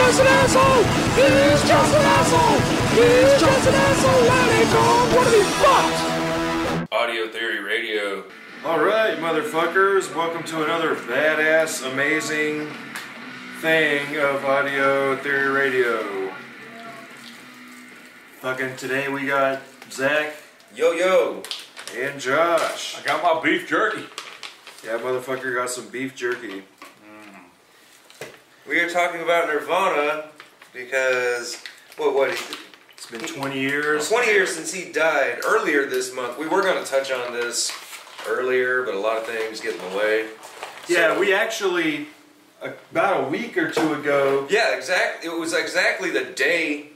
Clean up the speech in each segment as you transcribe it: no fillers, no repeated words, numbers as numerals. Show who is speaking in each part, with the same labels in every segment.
Speaker 1: just an asshole! He's just an asshole! He's just an asshole! That ain't Tom! What are these fucks?
Speaker 2: Audio Theory Radio.
Speaker 3: Alright, motherfuckers, welcome to another badass, amazing thing of Audio Theory Radio. Fucking today we got Zach.
Speaker 2: Yo, yo.
Speaker 3: And Josh.
Speaker 4: I got my beef jerky.
Speaker 3: Yeah, motherfucker got some beef jerky.
Speaker 2: We are talking about Nirvana because,
Speaker 3: It's been 20 years.
Speaker 2: 20 years since he died. Earlier this month, we were going to touch on this earlier, but a lot of things get in the way.
Speaker 3: Yeah,
Speaker 2: So-
Speaker 3: we actually, about a week or two ago.
Speaker 2: Yeah, exactly. It was exactly the day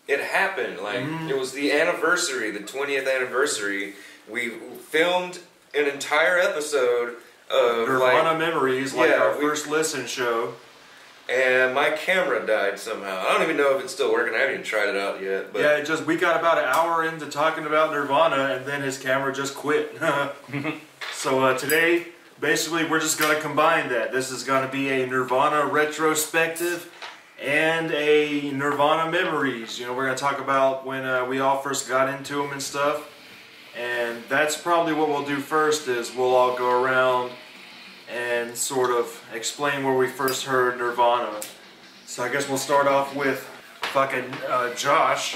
Speaker 2: it happened. Like, it was the anniversary, the 20th anniversary. We filmed an entire episode of
Speaker 3: Nirvana Memories, like our first listen show.
Speaker 2: And my camera died somehow. I don't even know if it's still working. I haven't even tried it out yet. But
Speaker 3: Yeah, we got about an hour into talking about Nirvana, and then his camera just quit. So today, basically, we're just going to combine that. This is going to be a Nirvana retrospective and a Nirvana memories. You know, we're going to talk about when we all first got into them and stuff. And that's probably what we'll do first, is we'll all go around and sort of explain where we first heard Nirvana. So I guess we'll start off with fucking Josh.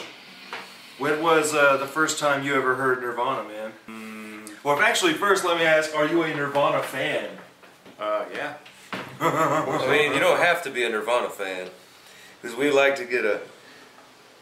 Speaker 3: When was the first time you ever heard Nirvana, man? Well, actually, first let me ask, are you a Nirvana fan?
Speaker 4: Yeah.
Speaker 2: I mean, you don't have to be a Nirvana fan, because we like to get a...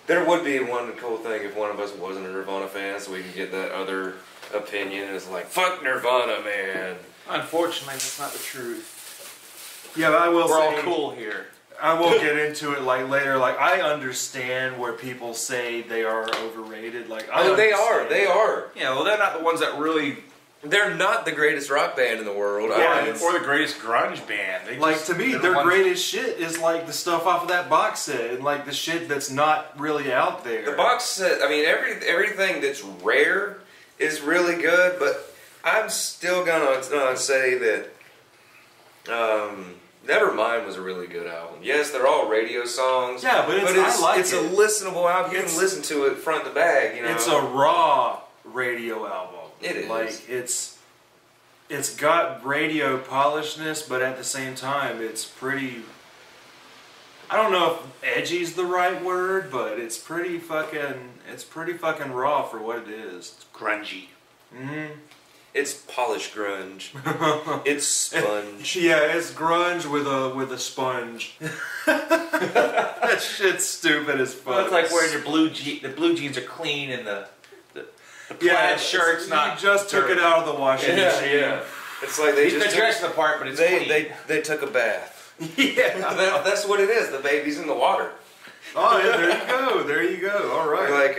Speaker 2: There would be one cool thing if one of us wasn't a Nirvana fan, so we can get that other opinion, and it's like, fuck Nirvana, man.
Speaker 4: Unfortunately, that's not the truth.
Speaker 3: Yeah, but I will
Speaker 4: We're
Speaker 3: say...
Speaker 4: all cool here.
Speaker 3: I will get into it like later. Like, I understand where people say they are overrated. Like,
Speaker 2: They are.
Speaker 4: Yeah, well, they're not the ones that really...
Speaker 2: They're not the greatest rock band in the world.
Speaker 3: Yeah,
Speaker 4: or the greatest grunge band. They
Speaker 3: like,
Speaker 4: just,
Speaker 3: to me,
Speaker 4: they're
Speaker 3: their
Speaker 4: the ones-
Speaker 3: greatest shit is like the stuff off of that box set, and like the shit that's not really out there.
Speaker 2: The box set, I mean, everything that's rare is really good, but I'm still gonna say that Nevermind was a really good album. Yes, they're all radio songs.
Speaker 3: Yeah, but I like
Speaker 2: it's
Speaker 3: it.
Speaker 2: a listenable album. You can listen to it front to back. You know,
Speaker 3: It's a raw radio album.
Speaker 2: It is.
Speaker 3: Like, it's got radio polishness, but at the same time, it's pretty... I don't know if edgy's the right word, but it's pretty fucking raw for what it is.
Speaker 4: It's grungy.
Speaker 2: It's polished grunge. It's sponge.
Speaker 3: Yeah, it's grunge with a sponge. That shit's stupid as fuck.
Speaker 4: Well, it's like wearing your the blue jeans are clean and the plaid shirt's not.
Speaker 3: You just took it out of the washing machine.
Speaker 2: Yeah. It's like they
Speaker 4: They're
Speaker 2: just
Speaker 4: dressing the part, but it's clean.
Speaker 2: they took a bath.
Speaker 3: Yeah.
Speaker 2: That's what it is. The baby's in the water.
Speaker 3: Oh yeah, there you go. There you go. All right.
Speaker 2: Like,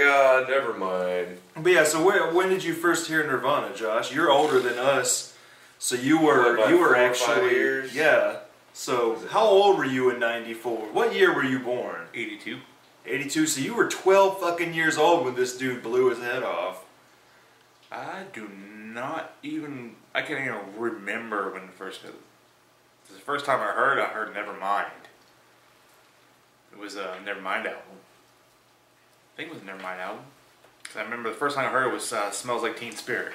Speaker 2: never mind.
Speaker 3: But yeah, so when did you first hear Nirvana, Josh? You're older than us, so you were
Speaker 2: What, about 4 or 5
Speaker 3: actually
Speaker 2: years?
Speaker 3: Yeah. So how old were you in '94? What year were you born?
Speaker 4: 82.
Speaker 3: 82. So you were 12 fucking years old when this dude blew his head off.
Speaker 4: I do not even... I can't even remember when the first time I heard Nevermind. It was a Nevermind album. I think it was a Nevermind album. Because I remember the first time I heard it was Smells Like Teen Spirit.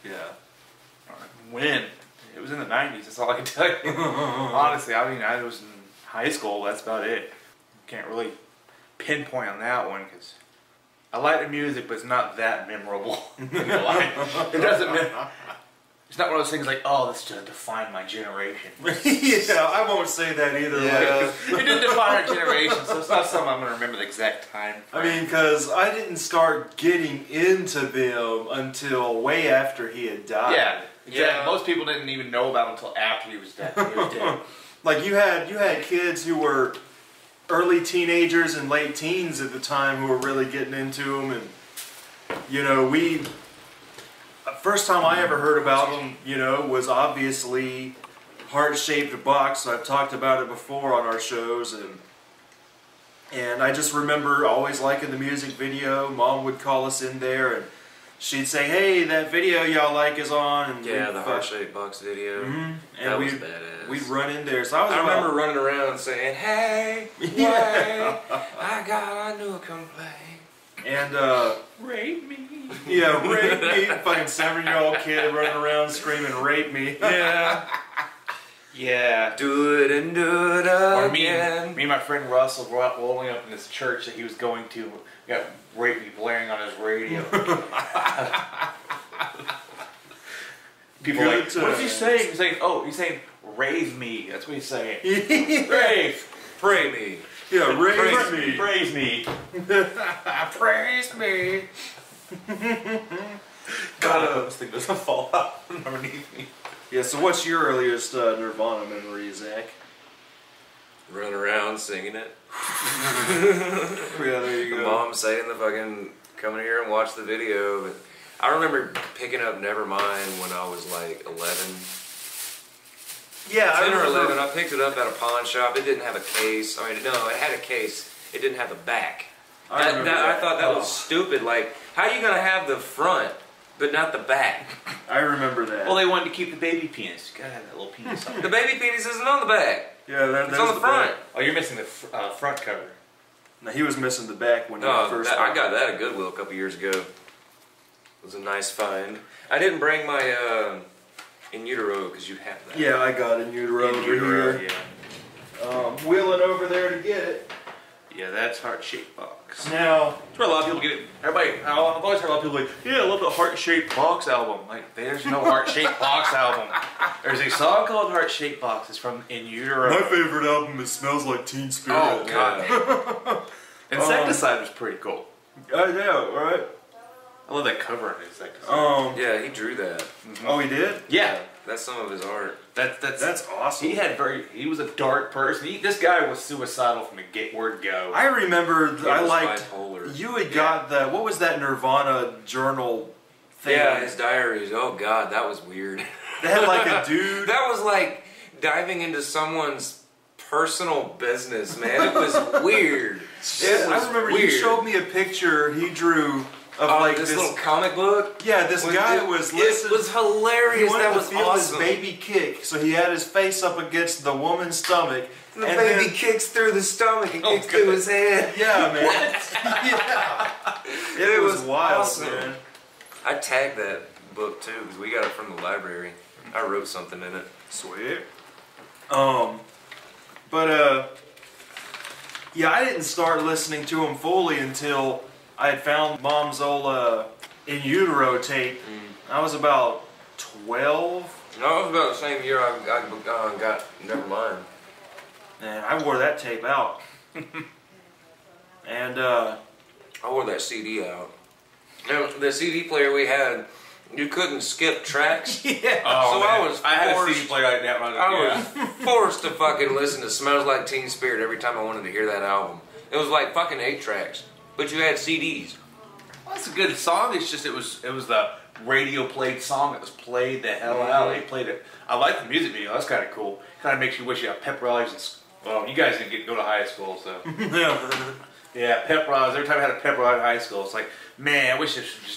Speaker 3: Yeah.
Speaker 4: When? It was in the 90s, that's all I can tell you. Honestly, I mean, I was in high school, that's about it. Can't really pinpoint on that one, because I like the music, but it's not that memorable. It doesn't... It's not one of those things like, oh, this just defined my generation.
Speaker 3: Yeah, I won't say that either.
Speaker 2: Yeah.
Speaker 4: It didn't define our generation, so it's not something I'm going to remember the exact time frame.
Speaker 3: I mean, because I didn't start getting into them until way after he had died.
Speaker 4: Yeah, exactly.
Speaker 2: Yeah.
Speaker 4: Most people didn't even know about him until after he was dead.
Speaker 3: Like, you had kids who were early teenagers and late teens at the time who were really getting into them, and you know, first time I ever heard about them, you know, was obviously Heart-Shaped Box. I've talked about it before on our shows, and I just remember always liking the music video. Mom would call us in there, and she'd say, "Hey, that video y'all like is on." And
Speaker 2: yeah, the heart-shaped box video.
Speaker 3: And
Speaker 2: that was badass.
Speaker 3: We'd run in there. So I
Speaker 2: remember running around saying, "Hey,
Speaker 3: yeah.
Speaker 2: I got a new complaint."
Speaker 3: And
Speaker 4: rape me.
Speaker 3: Yeah, rape me. Fucking 7-year-old kid running around screaming, "Rape me."
Speaker 2: Yeah.
Speaker 4: Yeah.
Speaker 2: Do it and do it again.
Speaker 4: Me and my friend Russell were rolling up in this church that he was going to. Got "Rape Me" blaring on his radio. People are like, "What's he saying?" He's saying, he's saying, "Rave me." That's what he's saying. Rave.
Speaker 2: Pray me.
Speaker 3: Yeah, praise me.
Speaker 4: Praise me.
Speaker 3: Praise me.
Speaker 4: God, I hope this thing doesn't fall out underneath me.
Speaker 3: Yeah, so what's your earliest Nirvana memory, Zach?
Speaker 2: Running around singing it.
Speaker 3: Yeah, there you go.
Speaker 2: Mom saying the fucking, coming here and watch the video. But I remember picking up Nevermind when I was like 11.
Speaker 3: Yeah,
Speaker 2: 10 or 11, I picked it up at a pawn shop. It didn't have a case. I mean, no, it had a case. It didn't have a back. I thought that was stupid. Like, how are you going to have the front, but not the back?
Speaker 3: I remember that.
Speaker 4: Well, they wanted to keep the baby penis. You gotta have that little penis on
Speaker 2: The baby penis isn't on the back.
Speaker 3: Yeah,
Speaker 2: it's on the front.
Speaker 3: Back.
Speaker 4: Oh, you're missing the front cover.
Speaker 3: Now, he was missing the back when he first
Speaker 2: I got that at Goodwill a couple years ago. It was a nice find. I didn't bring my In Utero because you have that.
Speaker 3: Yeah, I got In Utero over here.
Speaker 4: Yeah.
Speaker 3: Wheeling over there to get it.
Speaker 4: Yeah, that's heart-shaped box.
Speaker 3: Now,
Speaker 4: that's where a lot of people get it. Everybody, I've always heard a lot of people like, "Yeah, I love the heart-shaped box album." Like, there's no heart-shaped box album. There's a song called "Heart-Shaped Box." It's from In Utero.
Speaker 3: my favorite album is "Smells Like Teen Spirit."
Speaker 4: Oh God. Insecticide was pretty cool.
Speaker 3: I know, right?
Speaker 4: I love that cover on Insecticide.
Speaker 2: Yeah, he drew that.
Speaker 3: Mm-hmm. Oh, he did?
Speaker 4: Yeah.
Speaker 2: That's some of his art.
Speaker 3: That's awesome.
Speaker 4: He was a dark person. This guy was suicidal from the word go.
Speaker 3: I remember I liked
Speaker 2: bipolar.
Speaker 3: You had got the what was that Nirvana journal thing?
Speaker 2: Yeah, his diaries. Oh God, that was weird.
Speaker 3: They had like a dude.
Speaker 2: That was like diving into someone's personal business, man. It was weird.
Speaker 3: I remember you showed me a picture he drew of like
Speaker 2: this little comic book.
Speaker 3: Yeah, this guy was listening.
Speaker 2: It was hilarious.
Speaker 3: That was awesome. His baby kick, so he had his face up against the woman's stomach.
Speaker 2: And the baby kicks through the stomach and kicks through his head.
Speaker 3: Yeah, man. Yeah. It was wild,
Speaker 2: awesome.
Speaker 3: Man.
Speaker 2: I tagged that book too because we got it from the library. I wrote something in it.
Speaker 3: Sweet. Yeah, I didn't start listening to him fully until I had found Mom's old In Utero tape. I was about 12.
Speaker 2: No, it was about the same year I got Nevermind.
Speaker 3: And I wore that tape out. And
Speaker 2: I wore that CD out. And the CD player we had, you couldn't skip tracks.
Speaker 3: Yeah.
Speaker 2: Oh, so
Speaker 4: I had a CD player like that when
Speaker 2: I was forced to fucking listen to "Smells Like Teen Spirit" every time I wanted to hear that album. It was like fucking 8 tracks, but you had CDs.
Speaker 4: Well, that's a good song. It's just it was the radio played song that was played the hell out. They played it. I like the music video. That's kind of cool. Kind of makes you wish you had pep rallies. Well, you guys didn't go to high school, so yeah, pep rallies. Every time I had a pep rally in high school, it's like, man, I wish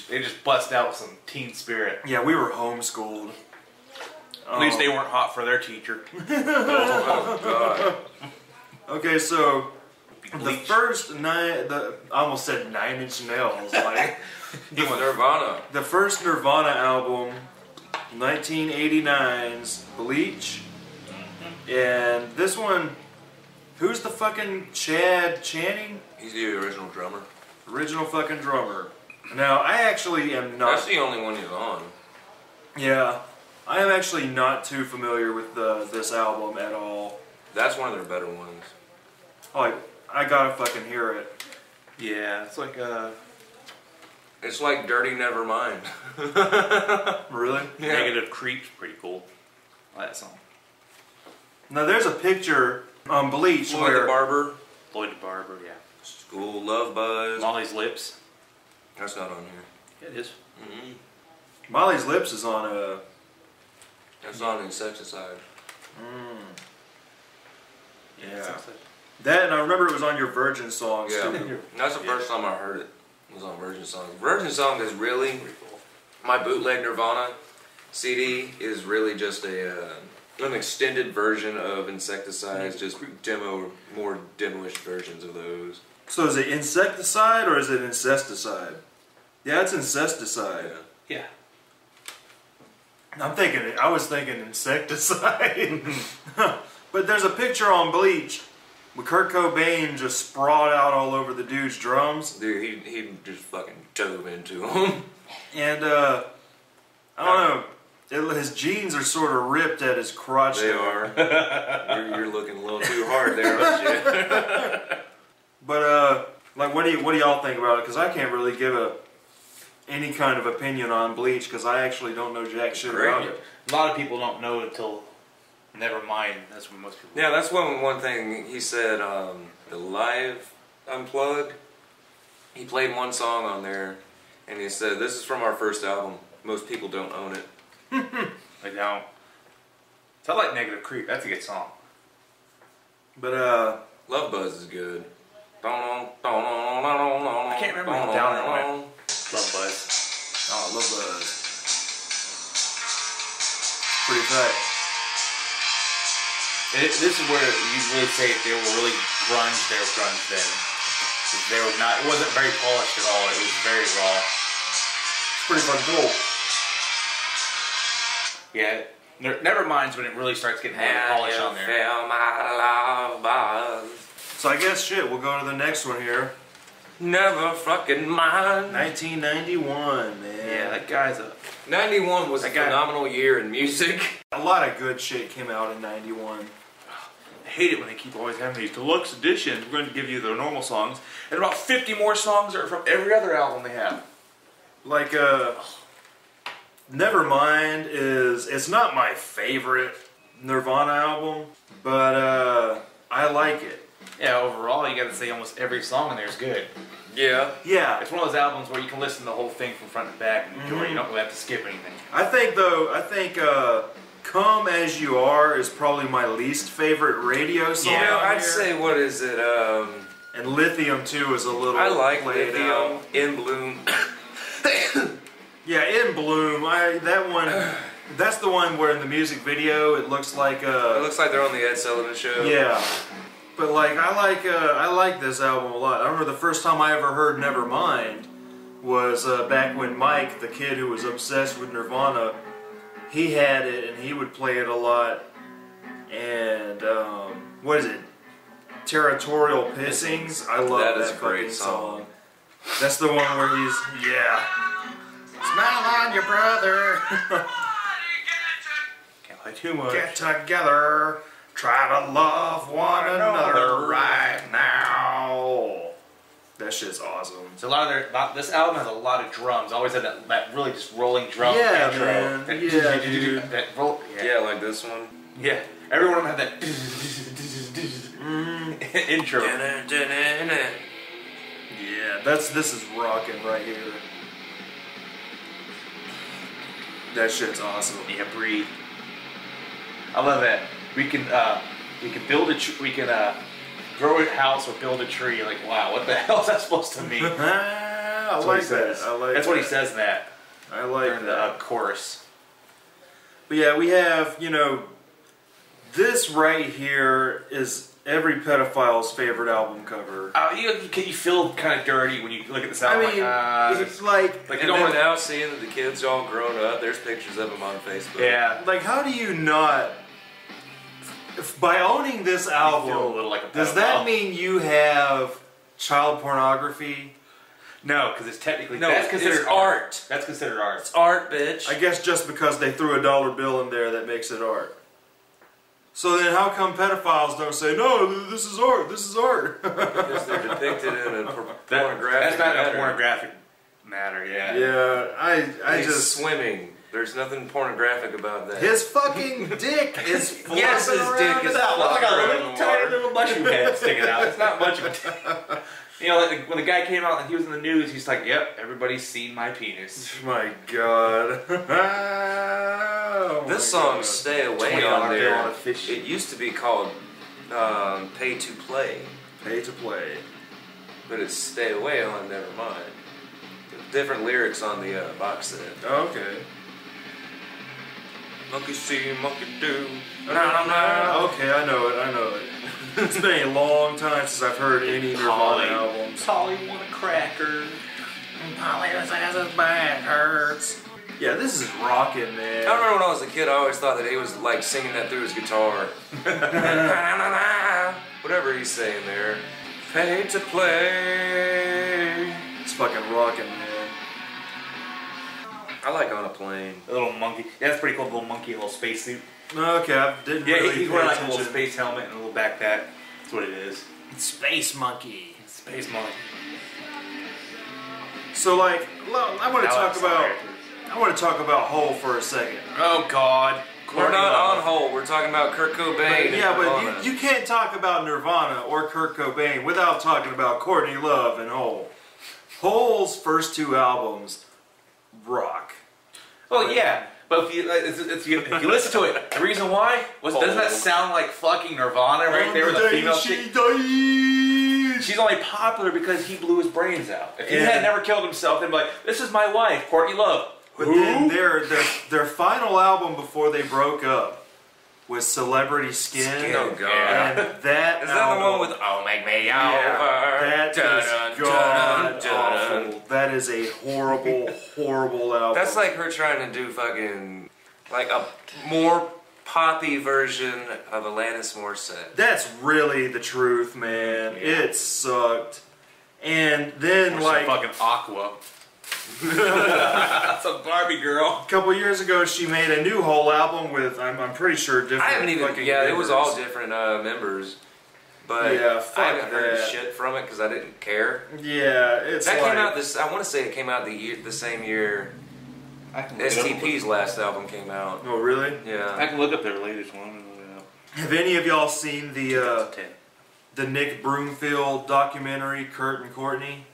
Speaker 4: they just bust out some Teen Spirit.
Speaker 3: Yeah, we were homeschooled.
Speaker 4: At least they weren't hot for their teacher.
Speaker 2: Oh God.
Speaker 3: Okay, so the first I almost said 9 Inch Nails. Like
Speaker 2: Nirvana.
Speaker 3: The first Nirvana album, 1989's Bleach, and this one, who's the fucking Chad Channing?
Speaker 2: He's the original drummer.
Speaker 3: Original fucking drummer. Now, I actually am not...
Speaker 2: That's the only one he's on.
Speaker 3: Yeah. I am actually not too familiar with this album at all.
Speaker 2: That's one of their better ones.
Speaker 3: Like, I gotta fucking hear it.
Speaker 4: Yeah, it's like
Speaker 2: It's like Dirty Nevermind.
Speaker 3: Really?
Speaker 2: Yeah.
Speaker 4: Negative Creep's pretty cool. I like that song.
Speaker 3: Now, there's a picture on Bleach
Speaker 2: Lloyd
Speaker 3: where...
Speaker 2: the Barber.
Speaker 4: Lloyd the Barber, yeah.
Speaker 2: School Love Buzz.
Speaker 4: Molly's Lips.
Speaker 2: That's not on here.
Speaker 4: Yeah, it is.
Speaker 3: Molly's Lips is on a...
Speaker 2: That's on Insecticide.
Speaker 3: Yeah. That, and I remember it was on your Virgin songs,
Speaker 2: Yeah.
Speaker 3: too.
Speaker 2: That's the first time I heard it. It was on Virgin Songs. Virgin Songs is really My bootleg Nirvana CD is really just an extended version of Insecticides, just more demo-ish versions of those.
Speaker 3: So is it Insecticide or is it Incesticide? Yeah, it's Incesticide.
Speaker 4: Yeah.
Speaker 3: I was thinking Insecticide. But there's a picture on Bleach with Kurt Cobain just sprawled out all over the dude's drums.
Speaker 2: Dude, he just fucking dove into them.
Speaker 3: And, I don't know, his jeans are sort of ripped at his crotch.
Speaker 2: They are. You're looking a little too hard there, aren't you?
Speaker 3: But, like, what do y'all think about it? Because I can't really give any kind of opinion on Bleach because I actually don't know jack shit about it.
Speaker 4: A lot of people don't know until Nevermind. That's what most people.
Speaker 2: Yeah, that's one thing he said. The live unplugged, he played one song on there, and he said, "This is from our first album. Most people don't own it."
Speaker 4: They don't. So I like Negative Creep. That's a good song.
Speaker 3: But
Speaker 2: Love Buzz is good.
Speaker 4: I can't remember how down it went. Love Buzz.
Speaker 3: Oh, Love Buzz. Pretty tight.
Speaker 4: This is where you really say if they were really grunge, they were grunge then. They were not. It wasn't very polished at all. It was very raw.
Speaker 3: It's pretty fun cool.
Speaker 4: Yeah. Nevermind's when it really starts getting more polish on there.
Speaker 2: Feel my love buzz.
Speaker 3: So I guess shit, we'll go to the next one here.
Speaker 2: Never fucking mind.
Speaker 3: 1991, man.
Speaker 4: Yeah, that guy's a.
Speaker 2: 91 was a phenomenal year in music.
Speaker 3: A lot of good shit came out in 91.
Speaker 4: I hate it when they keep always having these deluxe editions. We're going to give you the normal songs, and about 50 more songs are from every other album they have.
Speaker 3: Like, Nevermind it's not my favorite Nirvana album, but I like it.
Speaker 4: Yeah, overall, you got to say almost every song in there is good.
Speaker 2: Yeah.
Speaker 3: Yeah.
Speaker 4: It's one of those albums where you can listen to the whole thing from front to back and enjoy it. You don't really have to skip anything.
Speaker 3: I think Come As You Are is probably my least favorite radio song.
Speaker 2: Yeah, I'd
Speaker 3: here.
Speaker 2: say, what is it?
Speaker 3: And Lithium too is a little.
Speaker 2: I like
Speaker 3: played
Speaker 2: Lithium,
Speaker 3: out.
Speaker 2: In Bloom.
Speaker 3: Yeah, In Bloom. That one. That's the one where in the music video it looks like.
Speaker 2: It looks like they're on the Ed Sullivan Show.
Speaker 3: Yeah. But like I like this album a lot. I remember the first time I ever heard Nevermind was back when Mike, the kid who was obsessed with Nirvana, he had it and he would play it a lot. And what is it? Territorial Pissings. I love
Speaker 2: That
Speaker 3: that
Speaker 2: is a great
Speaker 3: fucking
Speaker 2: song.
Speaker 3: That's the one where he's smile on your brother.
Speaker 4: Can't play too much.
Speaker 3: Get together. Try to love one another right now. That shit's awesome.
Speaker 4: So this album has a lot of drums. Always had that really just rolling drum
Speaker 3: Yeah,
Speaker 4: intro.
Speaker 3: man.
Speaker 4: That,
Speaker 3: Yeah, dude.
Speaker 4: That roll.
Speaker 2: Yeah, like this one.
Speaker 4: Yeah. Every one of them had that intro.
Speaker 3: Yeah, this is rocking right here. That shit's awesome.
Speaker 4: Yeah, breathe. I love that. We can build we can grow a house or build a tree. Like, wow, what the hell is that supposed to mean?
Speaker 3: I like that.
Speaker 4: That's what he says in that.
Speaker 3: I like
Speaker 4: during
Speaker 3: that.
Speaker 4: the chorus.
Speaker 3: But yeah, we have, this right here is every pedophile's favorite album cover.
Speaker 4: You feel kind of dirty when you look at this album.
Speaker 3: It's like
Speaker 2: Like, and now seeing that the kids are all grown up, there's pictures of them on Facebook.
Speaker 4: Yeah.
Speaker 3: Like, how do you not... by owning this album,
Speaker 4: feel a little like a
Speaker 3: does
Speaker 4: pedophile.
Speaker 3: that mean you have child pornography?
Speaker 4: No, because it's technically
Speaker 2: that's considered art.
Speaker 4: That's considered art.
Speaker 2: It's art, bitch.
Speaker 3: I guess just because they threw a dollar bill in there that makes it art. So then how come pedophiles don't say, no, this is art, this is art?
Speaker 2: Because they're depicted in a pornographic
Speaker 4: That's not
Speaker 2: matter.
Speaker 4: a pornographic matter, yeah.
Speaker 3: Yeah, I
Speaker 2: He's
Speaker 3: just...
Speaker 2: swimming. There's nothing pornographic about that.
Speaker 3: His fucking dick is flopping
Speaker 2: Yes, his
Speaker 3: around
Speaker 2: dick is
Speaker 3: in that
Speaker 4: Looks like a
Speaker 2: flopping
Speaker 4: little
Speaker 2: around
Speaker 4: tiny
Speaker 2: water.
Speaker 4: little mushroom head sticking out. It's not much of a... like when the guy came out and he was in the news, he's like, yep, everybody's seen my penis.
Speaker 3: My God. Oh my
Speaker 2: This song,
Speaker 3: God.
Speaker 2: Stay Away
Speaker 4: $20
Speaker 2: on
Speaker 4: bill
Speaker 2: there,
Speaker 4: on a fish.
Speaker 2: it used to be called Pay to Play,
Speaker 3: Pay to play.
Speaker 2: but it's Stay Away on Nevermind. different lyrics on the box set.
Speaker 3: Okay.
Speaker 2: Monkey see, monkey do.
Speaker 3: Okay, I know it. It's been a long time since I've heard any Nirvana albums.
Speaker 4: Polly want a cracker.
Speaker 3: Polly says his back hurts. Yeah, this is rocking, man.
Speaker 2: I remember when I was a kid, I always thought that he was like singing that through his guitar. Whatever he's saying there. Paid to play.
Speaker 3: It's fucking rocking, man.
Speaker 2: I like On a Plane.
Speaker 4: The little monkey. Yeah, that's pretty cool. Little monkey, little spacesuit.
Speaker 3: Okay, I didn't
Speaker 4: Yeah,
Speaker 3: really
Speaker 4: he's
Speaker 3: pay
Speaker 4: wearing like a
Speaker 3: attention.
Speaker 4: little space helmet and a little backpack. That's what it is.
Speaker 3: Space monkey.
Speaker 4: Space monkey.
Speaker 3: So, like, I want to talk about Hole for a second.
Speaker 4: Oh God.
Speaker 2: We're not on Hole. We're talking about Kurt Cobain.
Speaker 3: But you can't talk about Nirvana or Kurt Cobain without talking about Courtney Love and Hole. Hole's first two albums rock.
Speaker 4: Well, yeah, but if you listen to it, the reason why was doesn't that sound like fucking Nirvana right there with the female chick? She's only popular because he blew his brains out. If he had never killed himself, they'd be like, "This is my wife, Courtney Love."
Speaker 3: But then their final album before they broke up was Celebrity Skin.
Speaker 2: Oh God!
Speaker 3: And that
Speaker 2: is that the one with "Oh Make Me Over"?
Speaker 3: That is god awful. That is a horrible, horrible album.
Speaker 2: That's like her trying to do fucking like a more poppy version of Alanis Morissette.
Speaker 3: That's really the truth, man. Yeah. It sucked. And then like
Speaker 4: fucking Aqua. That's a Barbie girl.
Speaker 3: A couple years ago, she made a new Hole album with I'm pretty sure different.
Speaker 2: I haven't even. Yeah,
Speaker 3: members.
Speaker 2: it was all different members. But
Speaker 3: yeah,
Speaker 2: I haven't heard shit from it because I didn't care.
Speaker 3: Yeah, it's
Speaker 2: that came out this. I want to say it came out the same year. STP's last album came out.
Speaker 3: Oh really?
Speaker 2: Yeah.
Speaker 4: I can look up their latest one.
Speaker 3: Have any of y'all seen the Nick Broomfield documentary, Kurt and Courtney?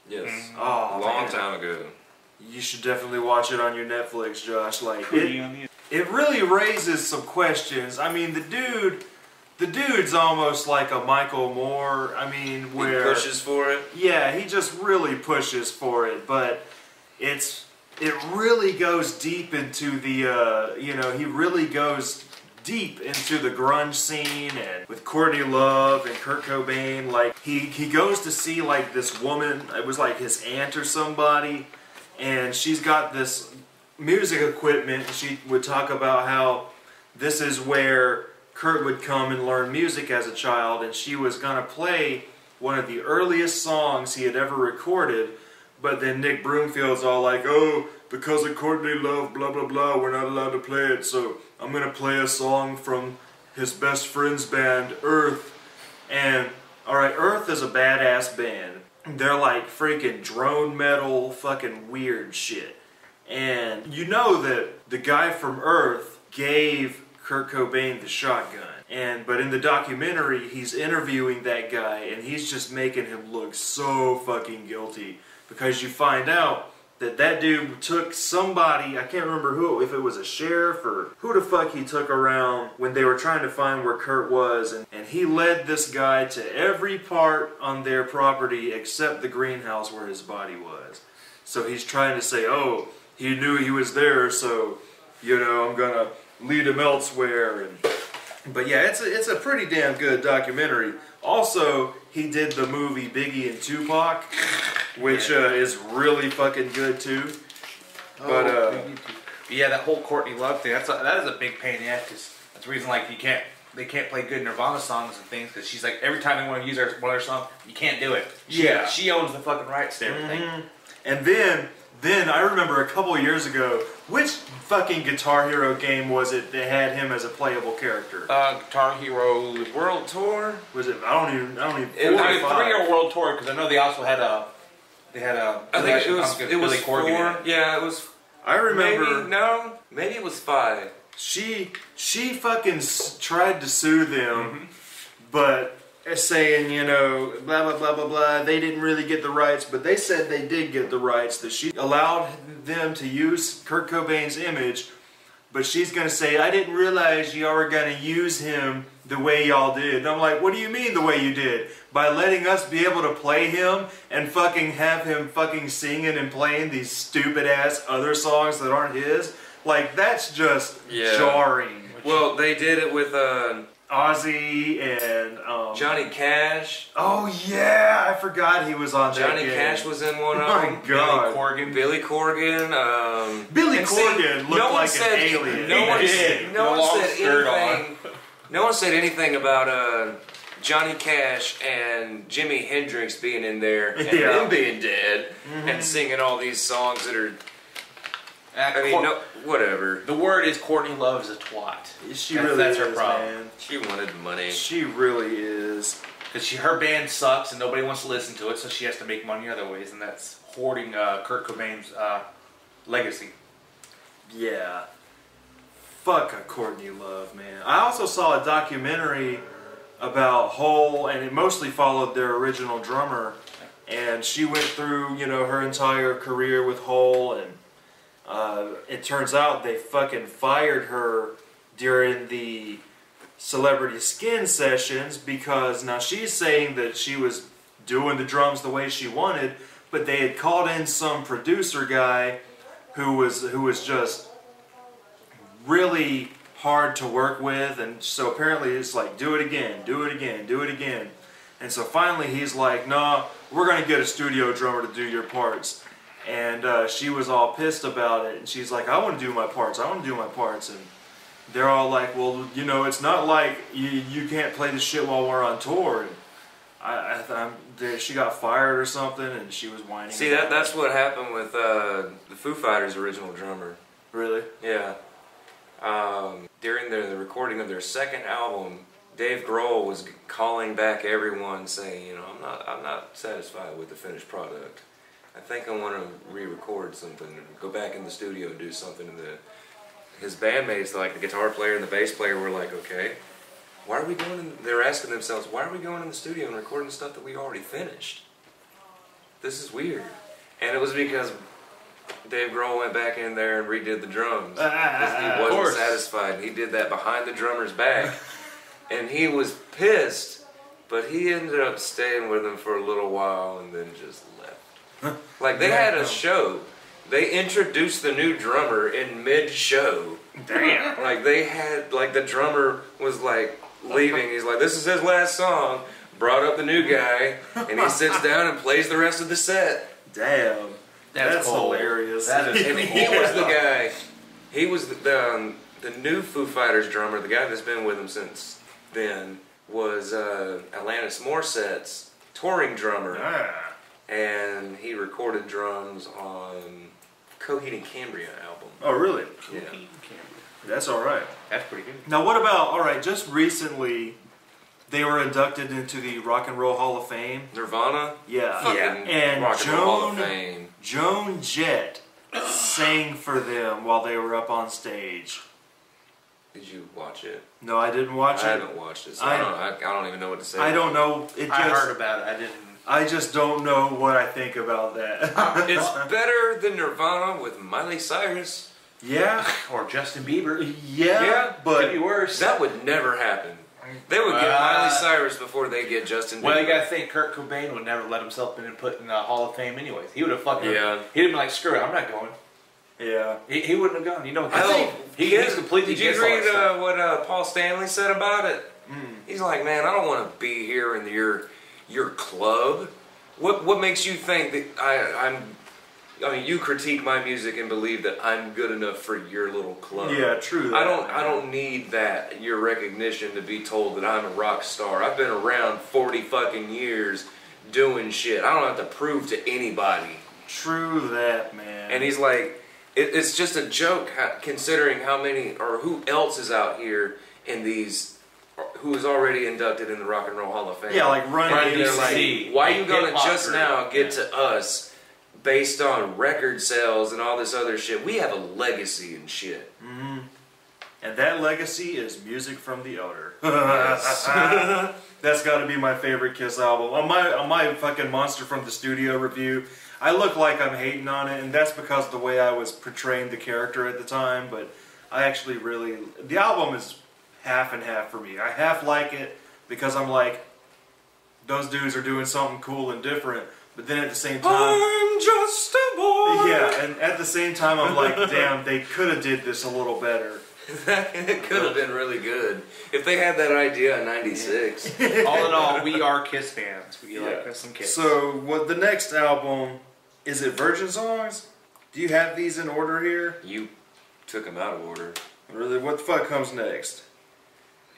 Speaker 2: Yes.
Speaker 3: Oh,
Speaker 2: a long time ago.
Speaker 3: You should definitely watch it on your Netflix, Josh. Like it really raises some questions. I mean, the dude's almost like a Michael Moore. I mean, where
Speaker 2: he pushes for it.
Speaker 3: Yeah, he just really pushes for it, but it really goes deep into the he really goes deep into the grunge scene, and with Courtney Love and Kurt Cobain, like he goes to see like this woman, it was like his aunt or somebody, and she's got this music equipment, and she would talk about how this is where Kurt would come and learn music as a child, and she was gonna play one of the earliest songs he had ever recorded, but then Nick Broomfield's all like, oh, because of Courtney Love, blah blah blah, we're not allowed to play it, so I'm gonna play a song from his best friend's band, Earth. And alright, Earth is a badass band. They're like freaking drone metal, fucking weird shit. And you know that the guy from Earth gave Kurt Cobain the shotgun. But in the documentary, he's interviewing that guy, and he's just making him look so fucking guilty, because you find out that dude took somebody, I can't remember who, if it was a sheriff or who the fuck he took around when they were trying to find where Kurt was, and he led this guy to every part on their property except the greenhouse where his body was. So he's trying to say, oh, he knew he was there, so, I'm gonna lead him elsewhere. But yeah, it's a pretty damn good documentary. Also, he did the movie Biggie and Tupac, which is really fucking good too. But
Speaker 4: yeah, that whole Courtney Love thing, that is a big pain in the ass, because that's the reason like they can't play good Nirvana songs and things, because she's like, every time they want to use one of their songs, you can't do it. She owns the fucking rights to everything.
Speaker 3: Mm-hmm. And then I remember a couple of years ago, which fucking Guitar Hero game was it that had him as a playable character?
Speaker 4: Guitar Hero World Tour.
Speaker 3: Was it? I don't even.
Speaker 4: It was a 3-year World Tour, because I know they also had a. They had a.
Speaker 2: I think it was 4. Yeah, it was.
Speaker 3: I remember.
Speaker 2: Maybe it was 5.
Speaker 3: She fucking tried to sue them, but saying, blah blah blah blah blah, they didn't really get the rights, but they said they did get the rights, that she allowed them to use Kurt Cobain's image, but she's gonna say, I didn't realize you were gonna use him the way y'all did. And I'm like, what do you mean the way you did? By letting us be able to play him and fucking have him fucking singing and playing these stupid ass other songs that aren't his? Like, that's just jarring.
Speaker 2: Well, they did it with
Speaker 3: Ozzy and
Speaker 2: Johnny Cash.
Speaker 3: Oh yeah, I forgot he was on that
Speaker 2: Johnny
Speaker 3: game.
Speaker 2: Cash was in one of
Speaker 3: My
Speaker 2: them.
Speaker 3: God.
Speaker 2: Billy Corgan.
Speaker 3: Billy
Speaker 2: and
Speaker 3: Corgan looked like an alien.
Speaker 2: No one said anything about Johnny Cash and Jimi Hendrix being in there and them being dead and singing all these songs that are. I mean, whatever.
Speaker 4: The word is Courtney Love is a twat.
Speaker 3: That's
Speaker 4: her problem.
Speaker 3: Man.
Speaker 2: She wanted money.
Speaker 3: She really is.
Speaker 4: Because her band sucks and nobody wants to listen to it, so she has to make money other ways, and that's hoarding Kurt Cobain's legacy.
Speaker 3: Yeah. Fuck a Courtney Love, man. I also saw a documentary about Hole, and it mostly followed their original drummer, and she went through, you know, her entire career with Hole, and it turns out they fucking fired her during the Celebrity Skin sessions because now she's saying that she was doing the drums the way she wanted, but they had called in some producer guy who was just really hard to work with, and so apparently it's like, do it again, do it again, do it again. And so finally he's like, nah, we're gonna get a studio drummer to do your parts. And she was all pissed about it, and she's like, I want to do my parts, I want to do my parts. And they're all like, well, you know, it's not like you can't play this shit while we're on tour. And she got fired or something, and she was whining.
Speaker 2: See, that's what happened with the Foo Fighters' original drummer.
Speaker 3: Really?
Speaker 2: Yeah. During the recording of their second album, Dave Grohl was calling back everyone saying, you know, I'm not satisfied with the finished product. I think I want to re-record something and go back in the studio and do something. And his bandmates, like the guitar player and the bass player, were like, okay, why are we going in? They're asking themselves, why are we going in the studio and recording stuff that we already finished? This is weird. And it was because Dave Grohl went back in there and redid the drums because he wasn't satisfied. He did that behind the drummer's back, and he was pissed. But he ended up staying with him for a little while and then just left. Like, they had a show. They introduced the new drummer in mid-show.
Speaker 3: Damn.
Speaker 2: Like, they had, like, the drummer was, like, leaving. He's like, this is his last song. Brought up the new guy, and he sits down and plays the rest of the set.
Speaker 3: Damn. That's hilarious.
Speaker 4: That is
Speaker 2: And he was the guy. He was the new Foo Fighters drummer, the guy that's been with him since then, was Alanis Morissette's touring drummer. And he recorded drums on Coheed and Cambria album.
Speaker 3: Oh, really?
Speaker 2: Yeah.
Speaker 3: That's alright.
Speaker 4: That's pretty good.
Speaker 3: Now what about, alright, just recently they were inducted into the Rock and Roll Hall of Fame.
Speaker 2: Nirvana?
Speaker 3: Yeah.
Speaker 2: Fucking
Speaker 3: And
Speaker 2: Rock and Roll Hall of Fame.
Speaker 3: Joan Jett sang for them while they were up on stage.
Speaker 2: Did you watch it?
Speaker 3: No, I didn't watch it.
Speaker 2: I haven't watched it, so I don't even know what to say.
Speaker 3: I don't know.
Speaker 4: I heard about it. I didn't.
Speaker 3: I just don't know what I think about that.
Speaker 2: It's better than Nirvana with Miley Cyrus.
Speaker 3: Yeah.
Speaker 4: Or Justin Bieber.
Speaker 3: Yeah, but
Speaker 4: could be worse.
Speaker 2: That would never happen. They would get Miley Cyrus before they get Justin Bieber.
Speaker 4: Well, you gotta think Kurt Cobain would never let himself in and put in the Hall of Fame anyways. He would have fucking...
Speaker 2: Yeah.
Speaker 4: He'd have been like, screw it, I'm not going.
Speaker 3: Yeah.
Speaker 4: He wouldn't have gone. You know,
Speaker 2: I think
Speaker 4: he's completely...
Speaker 2: Did you read what Paul Stanley said about it? He's like, man, I don't want to be here in your club. What makes you think that I mean, you critique my music and believe that I'm good enough for your little club.
Speaker 3: Yeah, true. That.
Speaker 2: I don't need that, your recognition, to be told that I'm a rock star. I've been around 40 fucking years doing shit. I don't have to prove to anybody.
Speaker 3: True that, man.
Speaker 2: And he's like, it's just a joke considering how many, or who else is out here in these, who is already inducted in the Rock and Roll Hall of Fame.
Speaker 3: Yeah, like running
Speaker 2: they're like, why are you going to just now get to us based on record sales and all this other shit? We have a legacy and shit.
Speaker 3: Mm-hmm. And that legacy is Music from the Elder.
Speaker 2: Yes.
Speaker 3: That's got to be my favorite Kiss album. On my fucking Monster from the Studio review, I look like I'm hating on it, and that's because of the way I was portraying the character at the time, but I actually really... The album is half and half for me. I half like it because I'm like, those dudes are doing something cool and different, but then at the same time,
Speaker 2: I'm just a boy.
Speaker 3: yeah, and at the same time, I'm like, damn, they could have did this a little better.
Speaker 2: It could have been really good if they had that idea in '96.
Speaker 4: All in all, we are Kiss fans. We like us some Kiss.
Speaker 3: So, what the next album, is it Virgin Songs? Do you have these in order here?
Speaker 2: You took them out of order.
Speaker 3: Really, what the fuck comes next?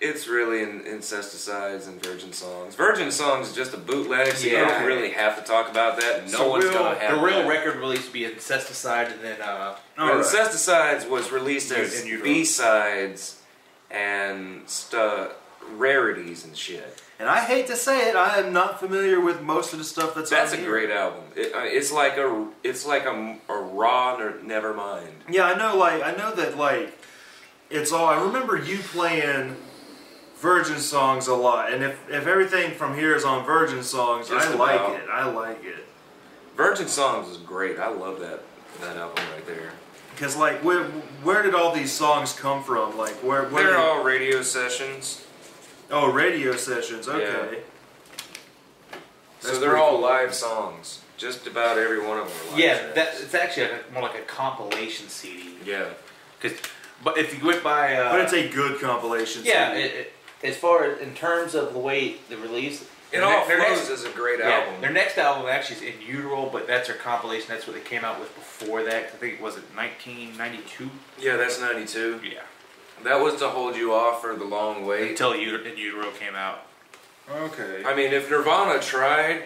Speaker 2: It's really Incesticides and Virgin Songs. Virgin Songs is just a bootleg, so you don't really have to talk about that. No one's gonna have
Speaker 4: the real
Speaker 2: that.
Speaker 4: record release would be Incesticides, and then
Speaker 2: Incesticides was released as B-sides and rarities and shit.
Speaker 3: And I hate to say it, I am not familiar with most of the stuff that's on
Speaker 2: a
Speaker 3: here.
Speaker 2: great album. It's like a raw Nevermind.
Speaker 3: Yeah, I know that like it's all. I remember you playing Virgin Songs a lot, and if everything from here is on Virgin Songs, I like it.
Speaker 2: Virgin Songs is great. I love that album right there.
Speaker 3: Because like where did all these songs come from? Like where
Speaker 2: they're all radio sessions.
Speaker 3: Oh, radio sessions. Okay.
Speaker 2: Yeah. So they're all live songs. Just about every one of them are live.
Speaker 4: Yeah, it's actually more like a compilation CD.
Speaker 2: Yeah.
Speaker 4: But if you went by,
Speaker 3: but it's a good compilation.
Speaker 4: Yeah.
Speaker 3: CD.
Speaker 4: As far as in terms of the way the release,
Speaker 2: it all flows as a great album.
Speaker 4: Their next album actually is In Utero, but that's their compilation. That's what they came out with before that. I think was it 1992.
Speaker 2: Yeah, that's 92.
Speaker 4: Yeah.
Speaker 2: That was to hold you off for the long wait.
Speaker 4: Until In Utero came out.
Speaker 3: Okay.
Speaker 2: I mean, if Nirvana tried,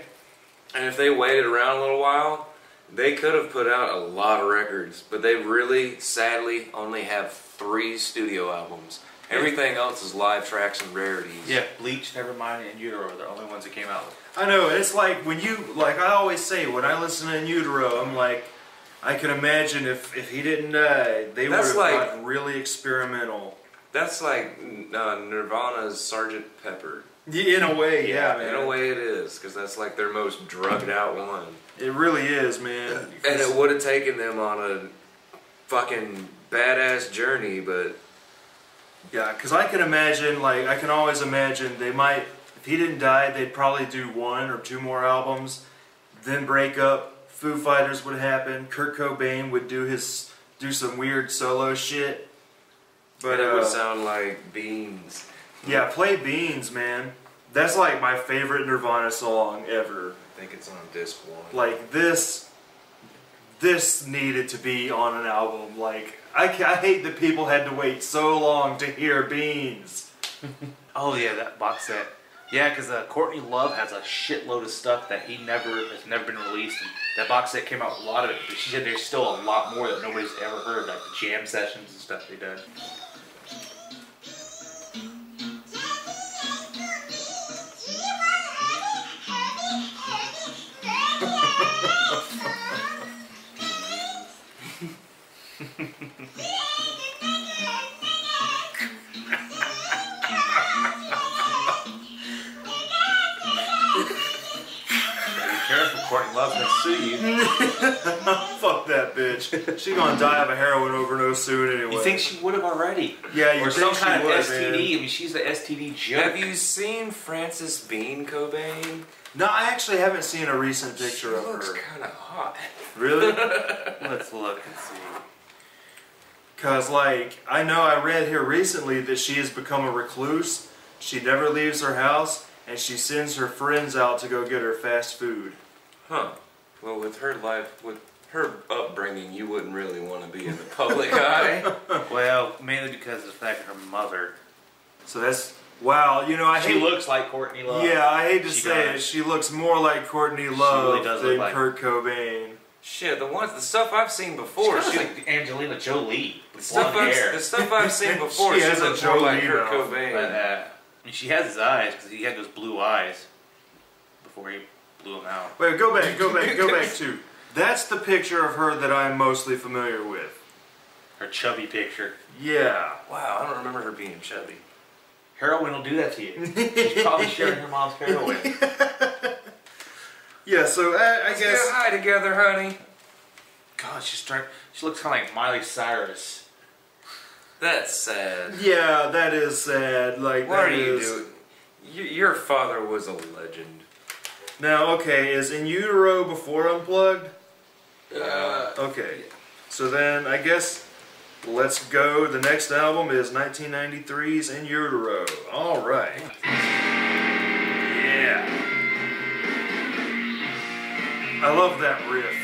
Speaker 2: and if they waited around a little while, they could have put out a lot of records. But they really, sadly, only have 3 studio albums. Everything else is live tracks and rarities.
Speaker 4: Yeah, Bleach, Nevermind, and In Utero are the only ones that came out.
Speaker 3: I know, it's like when you, like I always say, when I listen to In Utero, I'm like, I can imagine if he didn't die, they would have gotten really experimental.
Speaker 2: That's like Nirvana's Sgt. Pepper.
Speaker 3: Yeah, in a way, yeah, man.
Speaker 2: In a way it is, because that's like their most drugged out one.
Speaker 3: It really is, man.
Speaker 2: And it would have taken them on a fucking badass journey, but...
Speaker 3: Yeah, because I can imagine, like, I can always imagine they might, if he didn't die, they'd probably do 1 or 2 more albums, then break up. Foo Fighters would happen. Kurt Cobain would do some weird solo shit. But
Speaker 2: it would sound like Beans.
Speaker 3: Yeah, play Beans, man. That's like my favorite Nirvana song ever.
Speaker 2: I think it's on disc 1.
Speaker 3: Like this needed to be on an album. Like I hate that people had to wait so long to hear Beans.
Speaker 4: Oh yeah, that box set. Yeah, because Courtney Love has a shitload of stuff that has never been released. And that box set came out with a lot of it, but she said there's still a lot more that nobody's ever heard, like the jam sessions and stuff they did. Courtney Love's gonna sue you.
Speaker 3: Fuck that bitch. She gonna die of a heroin overdose soon anyway.
Speaker 4: You think she would have already?
Speaker 3: Yeah, you
Speaker 4: or
Speaker 3: think
Speaker 4: some kind
Speaker 3: she
Speaker 4: of
Speaker 3: would,
Speaker 4: STD.
Speaker 3: man.
Speaker 4: I mean, she's the STD joke.
Speaker 2: Have you seen Frances Bean Cobain?
Speaker 3: No, I actually haven't seen a recent picture of her.
Speaker 2: She looks kind of hot.
Speaker 3: Really?
Speaker 4: Let's look and see.
Speaker 3: Because, like, I know I read here recently that she has become a recluse. She never leaves her house, and she sends her friends out to go get her fast food.
Speaker 2: Huh. Well, with her life, with her upbringing, you wouldn't really want to be in the public eye.
Speaker 4: Well, mainly because of the fact of her mother.
Speaker 3: So that's, wow, you know,
Speaker 4: She looks like Courtney Love.
Speaker 3: Yeah, I hate to say it, she looks more like Courtney Love than Kurt Cobain.
Speaker 2: Shit, the stuff I've seen before.
Speaker 4: She looks like Angelina Jolie.
Speaker 2: The stuff I've seen before,
Speaker 3: she
Speaker 2: she
Speaker 3: has
Speaker 2: looks
Speaker 3: a
Speaker 2: more like
Speaker 3: Jolie
Speaker 2: Kurt
Speaker 3: mouth.
Speaker 2: Cobain.
Speaker 4: But, I mean, she has his eyes, because he had those blue eyes before he blew them out.
Speaker 3: Wait, go back to. That's the picture of her that I'm mostly familiar with.
Speaker 4: Her chubby picture.
Speaker 3: Yeah.
Speaker 2: Wow, I don't remember her being chubby.
Speaker 4: Heroin will do that to you. She's probably sharing her mom's heroin.
Speaker 3: Yeah, so I
Speaker 2: Let's
Speaker 3: guess.
Speaker 2: get high together, honey.
Speaker 4: God, she looks kind of like Miley Cyrus.
Speaker 2: That's sad.
Speaker 3: Yeah, that is sad. Like,
Speaker 2: What are you doing? Your father was a legend.
Speaker 3: Now, okay, is In Utero before Unplugged? Okay. So then, I guess, let's go. The next album is 1993's In Utero. Alright. Yeah. I love that riff.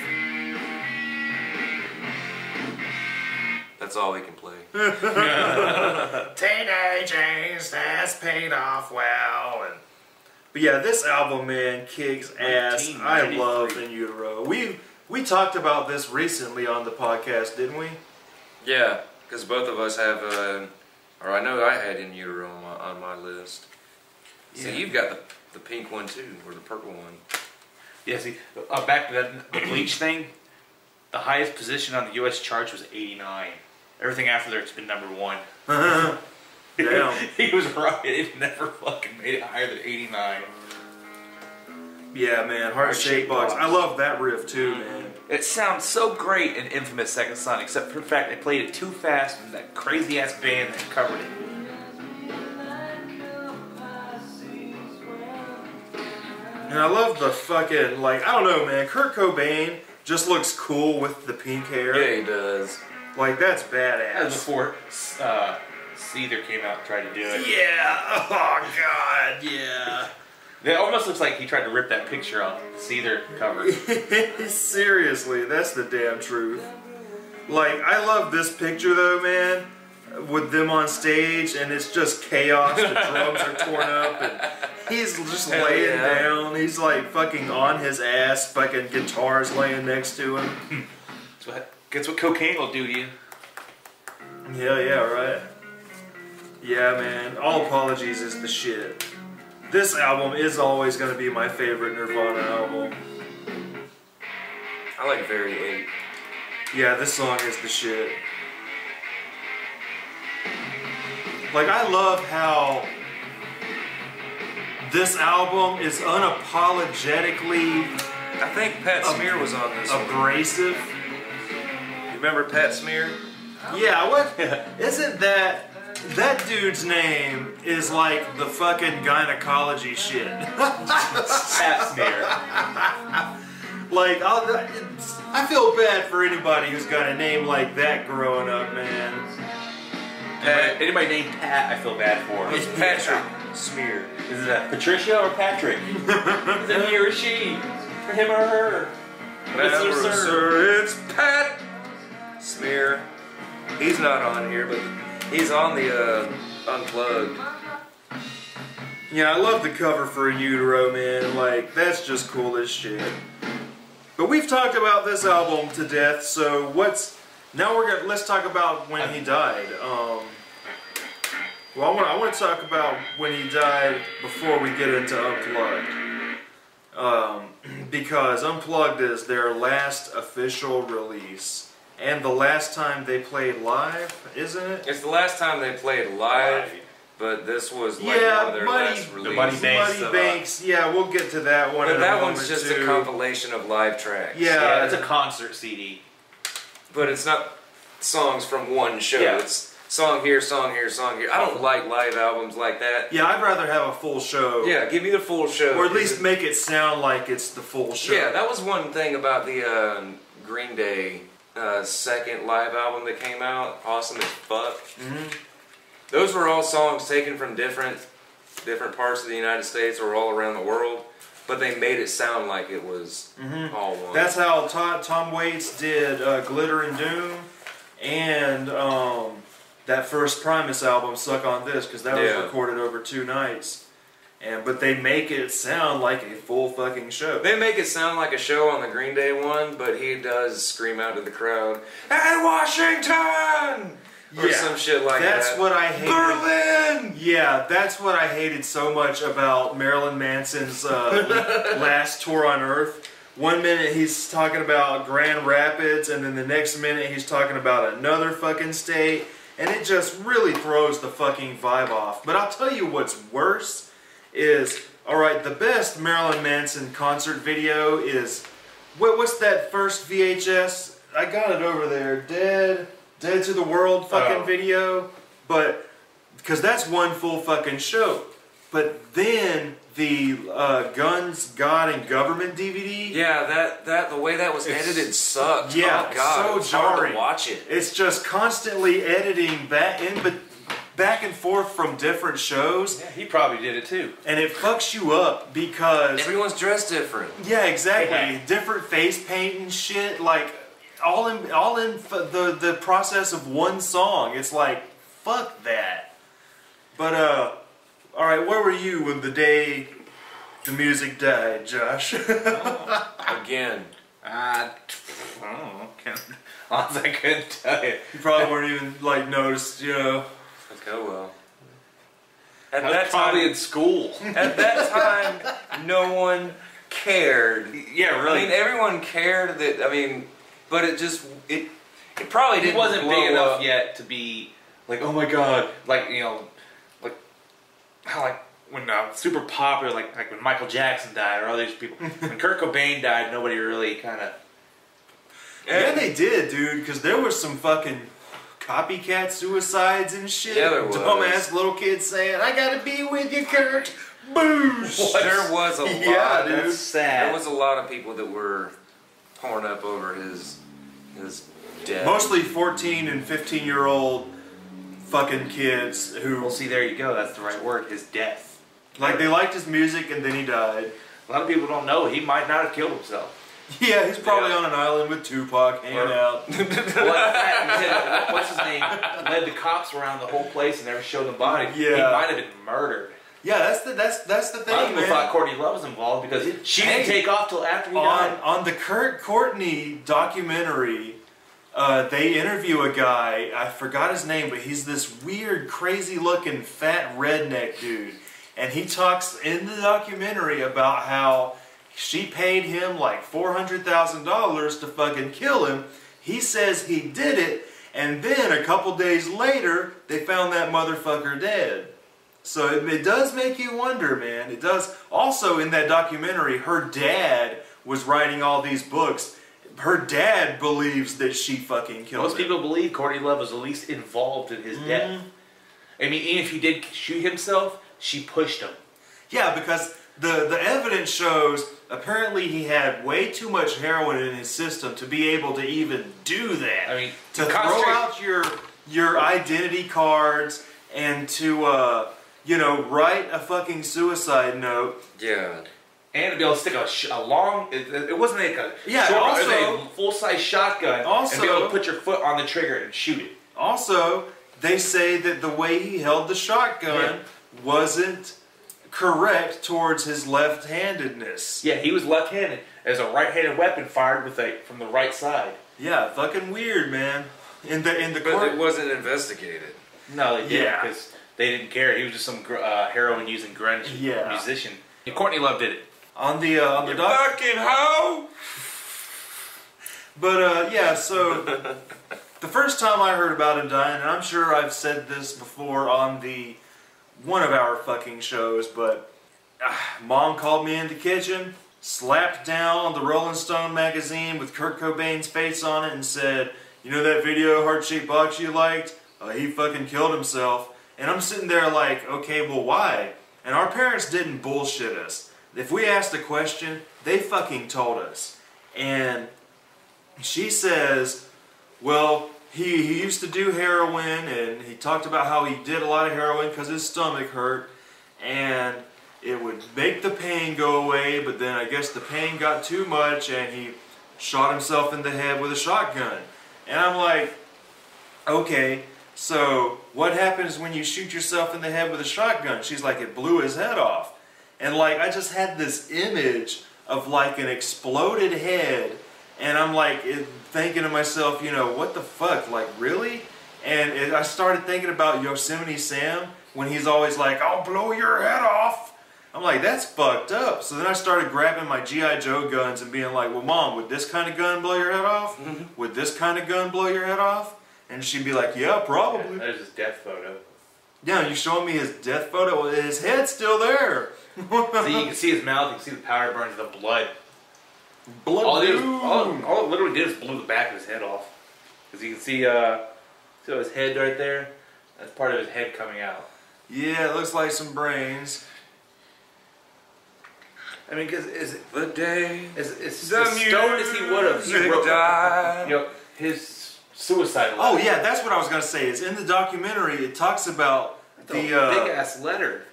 Speaker 2: That's all we can play.
Speaker 3: Teenage angst has paid off well. But yeah, this album, man, kicks ass. I love In Utero. We talked about this recently on the podcast, didn't we?
Speaker 2: Yeah, because both of us have, or I know I had In Utero on my list.
Speaker 3: Yeah.
Speaker 2: See, you've got the pink one too, or the purple one.
Speaker 4: Yeah, see, back to that Bleach thing, the highest position on the U.S. charts was 89. Everything after there, it's been number 1.
Speaker 3: Damn.
Speaker 4: He was right. It never fucking made it higher than 89.
Speaker 3: Yeah, man, Heart Shaped Box. I love that riff too, man.
Speaker 4: It sounds so great in Infamous Second Son, except for the fact they played it too fast and that crazy ass band that covered it.
Speaker 3: And I love the fucking, like, I don't know, man, Kurt Cobain just looks cool with the pink hair.
Speaker 2: Yeah, he does.
Speaker 3: Like, that's
Speaker 4: That was
Speaker 3: badass.
Speaker 4: before Seether came out and tried to do it.
Speaker 3: Yeah, oh god, yeah.
Speaker 4: It almost looks like he tried to rip that picture off the Seether cover.
Speaker 3: Seriously, that's the damn truth. Like, I love this picture though, man, with them on stage, and it's just chaos. The drums are torn up, and he's just laying down. He's like fucking on his ass, fucking guitars laying next to him.
Speaker 4: That's what cocaine will do to you.
Speaker 3: Yeah, right. Yeah, man, All Apologies is the shit. This album is always going to be my favorite Nirvana album.
Speaker 2: I like Variate.
Speaker 3: Yeah, this song is the shit. Like, I love how this album is unapologetically
Speaker 2: I think Pat Smear was on this one.
Speaker 3: abrasive.
Speaker 2: You remember Pat Smear?
Speaker 3: Yeah, what? Isn't that dude's name is like the fucking gynecology shit.
Speaker 4: Pat Smear.
Speaker 3: Like, I feel bad for anybody who's got a name like that growing up, man.
Speaker 4: Anybody named Pat, I feel bad for.
Speaker 2: It's Patrick Smear.
Speaker 4: Is it Patricia or Patrick? Is it he or she? For him or her?
Speaker 2: Whatever, sir. It's Pat Smear. He's not on here, but he's on the Unplugged.
Speaker 3: Yeah, I love the cover for In Utero, man. Like, that's just cool as shit. But we've talked about this album to death, so let's talk about when he died. Well, I want to talk about when he died before we get into Unplugged. Because Unplugged is their last official release. And the last time they played live, isn't it?
Speaker 2: It's the last time they played live, but this was like
Speaker 3: Yeah,
Speaker 2: one of their last releases.
Speaker 4: Muddy Banks.
Speaker 3: Muddy Banks, yeah, we'll get to that one.
Speaker 2: But
Speaker 3: in
Speaker 2: that
Speaker 3: a
Speaker 2: one's
Speaker 3: moment
Speaker 2: just
Speaker 3: too.
Speaker 2: a compilation of live tracks.
Speaker 3: Yeah,
Speaker 4: It's a concert CD.
Speaker 2: But it's not songs from one show.
Speaker 4: Yeah.
Speaker 2: It's song here, song here, song here. I don't like live albums like that.
Speaker 3: Yeah, I'd rather have a full show.
Speaker 2: Yeah, give me the full show.
Speaker 3: Or at least make it sound like it's the full show.
Speaker 2: Yeah, that was one thing about the Green Day second live album that came out. Awesome as fuck.
Speaker 3: Mm-hmm.
Speaker 2: Those were all songs taken from different parts of the United States or all around the world, but they made it sound like it was all one.
Speaker 3: That's how Tom Waits did Glitter and Doom and that first Primus album, Suck on This, because that was recorded over 2 nights. But they make it sound like a full fucking show.
Speaker 2: They make it sound like a show on the Green Day one, but he does scream out to the crowd, "Hey, Washington!" Or some shit like that.
Speaker 3: That's what I hated.
Speaker 2: Berlin!
Speaker 3: Yeah, that's what I hated so much about Marilyn Manson's last tour on Earth. One minute he's talking about Grand Rapids, and then the next minute he's talking about another fucking state, and it just really throws the fucking vibe off. But I'll tell you what's worse is, alright, the best Marilyn Manson concert video is, what's that first VHS? I got it over there. Dead Dead to the World fucking video, but because that's one full fucking show. But then the Guns, God, and Government DVD.
Speaker 2: Yeah, that the way that was edited sucked.
Speaker 3: Yeah,
Speaker 2: oh, God,
Speaker 3: so jarring.
Speaker 2: To watch it.
Speaker 3: It's just constantly editing back and forth from different shows.
Speaker 4: Yeah, he probably did it too.
Speaker 3: And it fucks you up because
Speaker 2: everyone's dressed different.
Speaker 3: Yeah, exactly. Different face paint and shit, like all in the process of one song. It's like, fuck that. But all right, where were you when the day the music died, Josh?
Speaker 2: Again.
Speaker 4: I don't know. Honestly, I couldn't tell you.
Speaker 3: You probably weren't even like noticed, you know.
Speaker 2: Okay, well.
Speaker 4: At that probably time, in school.
Speaker 2: At that time, no one cared.
Speaker 4: Yeah, really.
Speaker 2: I mean, everyone cared that. I mean, but it just it probably didn't.
Speaker 4: It wasn't
Speaker 2: blow
Speaker 4: big enough
Speaker 2: up
Speaker 4: yet to be like, oh my god, like like how like when super popular, like when Michael Jackson died or all these people. When Kurt Cobain died, nobody really kind of.
Speaker 3: Yeah, they did, dude, because there was some fucking copycat suicides and shit.
Speaker 2: Yeah, there was.
Speaker 3: Dumbass little kids saying, "I gotta be with you, Kurt." Boosh.
Speaker 2: There was a lot.
Speaker 3: Yeah, dude.
Speaker 4: That's sad.
Speaker 2: There was a lot of people that were torn up over his death.
Speaker 3: Mostly 14 and 15-year-old fucking kids who.
Speaker 4: Well, see, there you go. That's the right word. His death.
Speaker 3: Like, they liked his music and then he died.
Speaker 4: A lot of people don't know he might not have killed himself.
Speaker 3: Yeah, he's probably on an island with Tupac hanging out.
Speaker 4: What's his name? Led the cops around the whole place and never showed the body.
Speaker 3: Yeah.
Speaker 4: He might have been murdered.
Speaker 3: Yeah, that's the thing,
Speaker 4: A lot of people
Speaker 3: man.
Speaker 4: thought Courtney Love was involved because she didn't take off till after he died.
Speaker 3: On the Kurt Courtney documentary, they interview a guy, I forgot his name, but he's this weird, crazy-looking, fat redneck dude. And he talks in the documentary about how she paid him like $400,000 to fucking kill him. He says he did it, and then a couple days later, they found that motherfucker dead. So it does make you wonder, man. It does. Also, in that documentary, her dad was writing all these books. Her dad believes that she fucking killed him.
Speaker 4: Most people believe Courtney Love was at least involved in his death. I mean, even if he did shoot himself, she pushed him.
Speaker 3: Yeah, because the evidence shows apparently he had way too much heroin in his system to be able to even do that.
Speaker 4: I mean,
Speaker 3: to throw out your identity cards and to you know, write a fucking suicide note.
Speaker 2: Yeah.
Speaker 4: And to be able to stick a long, it wasn't like a
Speaker 3: yeah,
Speaker 4: short,
Speaker 3: also,
Speaker 4: it was a full-size shotgun,
Speaker 3: also,
Speaker 4: and be able to put your foot on the trigger and shoot it.
Speaker 3: Also, they say that the way he held the shotgun wasn't correct towards his left-handedness.
Speaker 4: Yeah, he was left-handed. As a right-handed weapon fired with from the right side.
Speaker 3: Yeah, fucking weird, man. In the
Speaker 2: but
Speaker 3: court,
Speaker 2: it wasn't investigated.
Speaker 4: No, they didn't because they didn't care. He was just some heroin-using grunge musician. And Courtney Love did it.
Speaker 3: On the
Speaker 2: fucking hoe.
Speaker 3: But yeah, so the first time I heard about him dying, and I'm sure I've said this before on one of our fucking shows, but Mom called me in the kitchen, slapped down the Rolling Stone magazine with Kurt Cobain's face on it, and said, "You know that video heart-shaped box you liked? He fucking killed himself." And I'm sitting there like, okay, well, why? And our parents didn't bullshit us. If we asked a question, they fucking told us. And she says, well, he used to do heroin, and he talked about how he did a lot of heroin because his stomach hurt, and it would make the pain go away, but then I guess the pain got too much, and he shot himself in the head with a shotgun. And I'm like, okay, so what happens when you shoot yourself in the head with a shotgun? She's like, it blew his head off. And like, I just had this image of like an exploded head, and I'm like thinking to myself, you know, what the fuck, like really? And I started thinking about Yosemite Sam when he's always like, I'll blow your head off. I'm like, that's fucked up. So then I started grabbing my G.I. Joe guns and being like, well, Mom, would this kind of gun blow your head off? Would this kind of gun blow your head off? And she'd be like, yeah, probably.
Speaker 4: There's his death photo.
Speaker 3: Yeah, you showing me his death photo? Well, his head's still there.
Speaker 4: So you can see his mouth, you can see the powder burns, the blood.
Speaker 3: Blood.
Speaker 4: All it literally did is blew the back of his head off. Because you can see So his head right there, that's part of his head coming out.
Speaker 3: Yeah, it looks like some brains.
Speaker 4: I mean, because is it
Speaker 2: The day
Speaker 4: as stoned as he would have, he wrote
Speaker 2: died.
Speaker 4: his suicide letter.
Speaker 3: Oh yeah, that's what I was gonna say. Is in the documentary it talks about the
Speaker 4: big ass letter.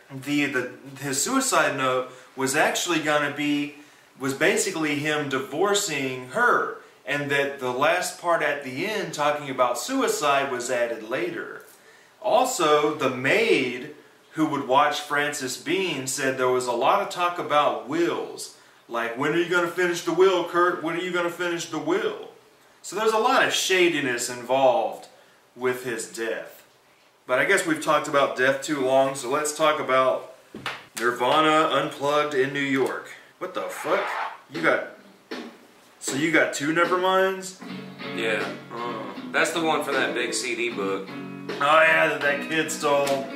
Speaker 3: His suicide note was actually was basically him divorcing her, and that the last part at the end talking about suicide was added later. Also, the maid who would watch Francis Bean said there was a lot of talk about wills. Like, when are you going to finish the will, Kurt? When are you going to finish the will? So there's a lot of shadiness involved with his death. But I guess we've talked about death too long, so let's talk about Nirvana Unplugged in New York. What the fuck? So you got two Neverminds?
Speaker 2: Yeah. That's the one from that big CD book.
Speaker 3: Oh yeah, that kid stole.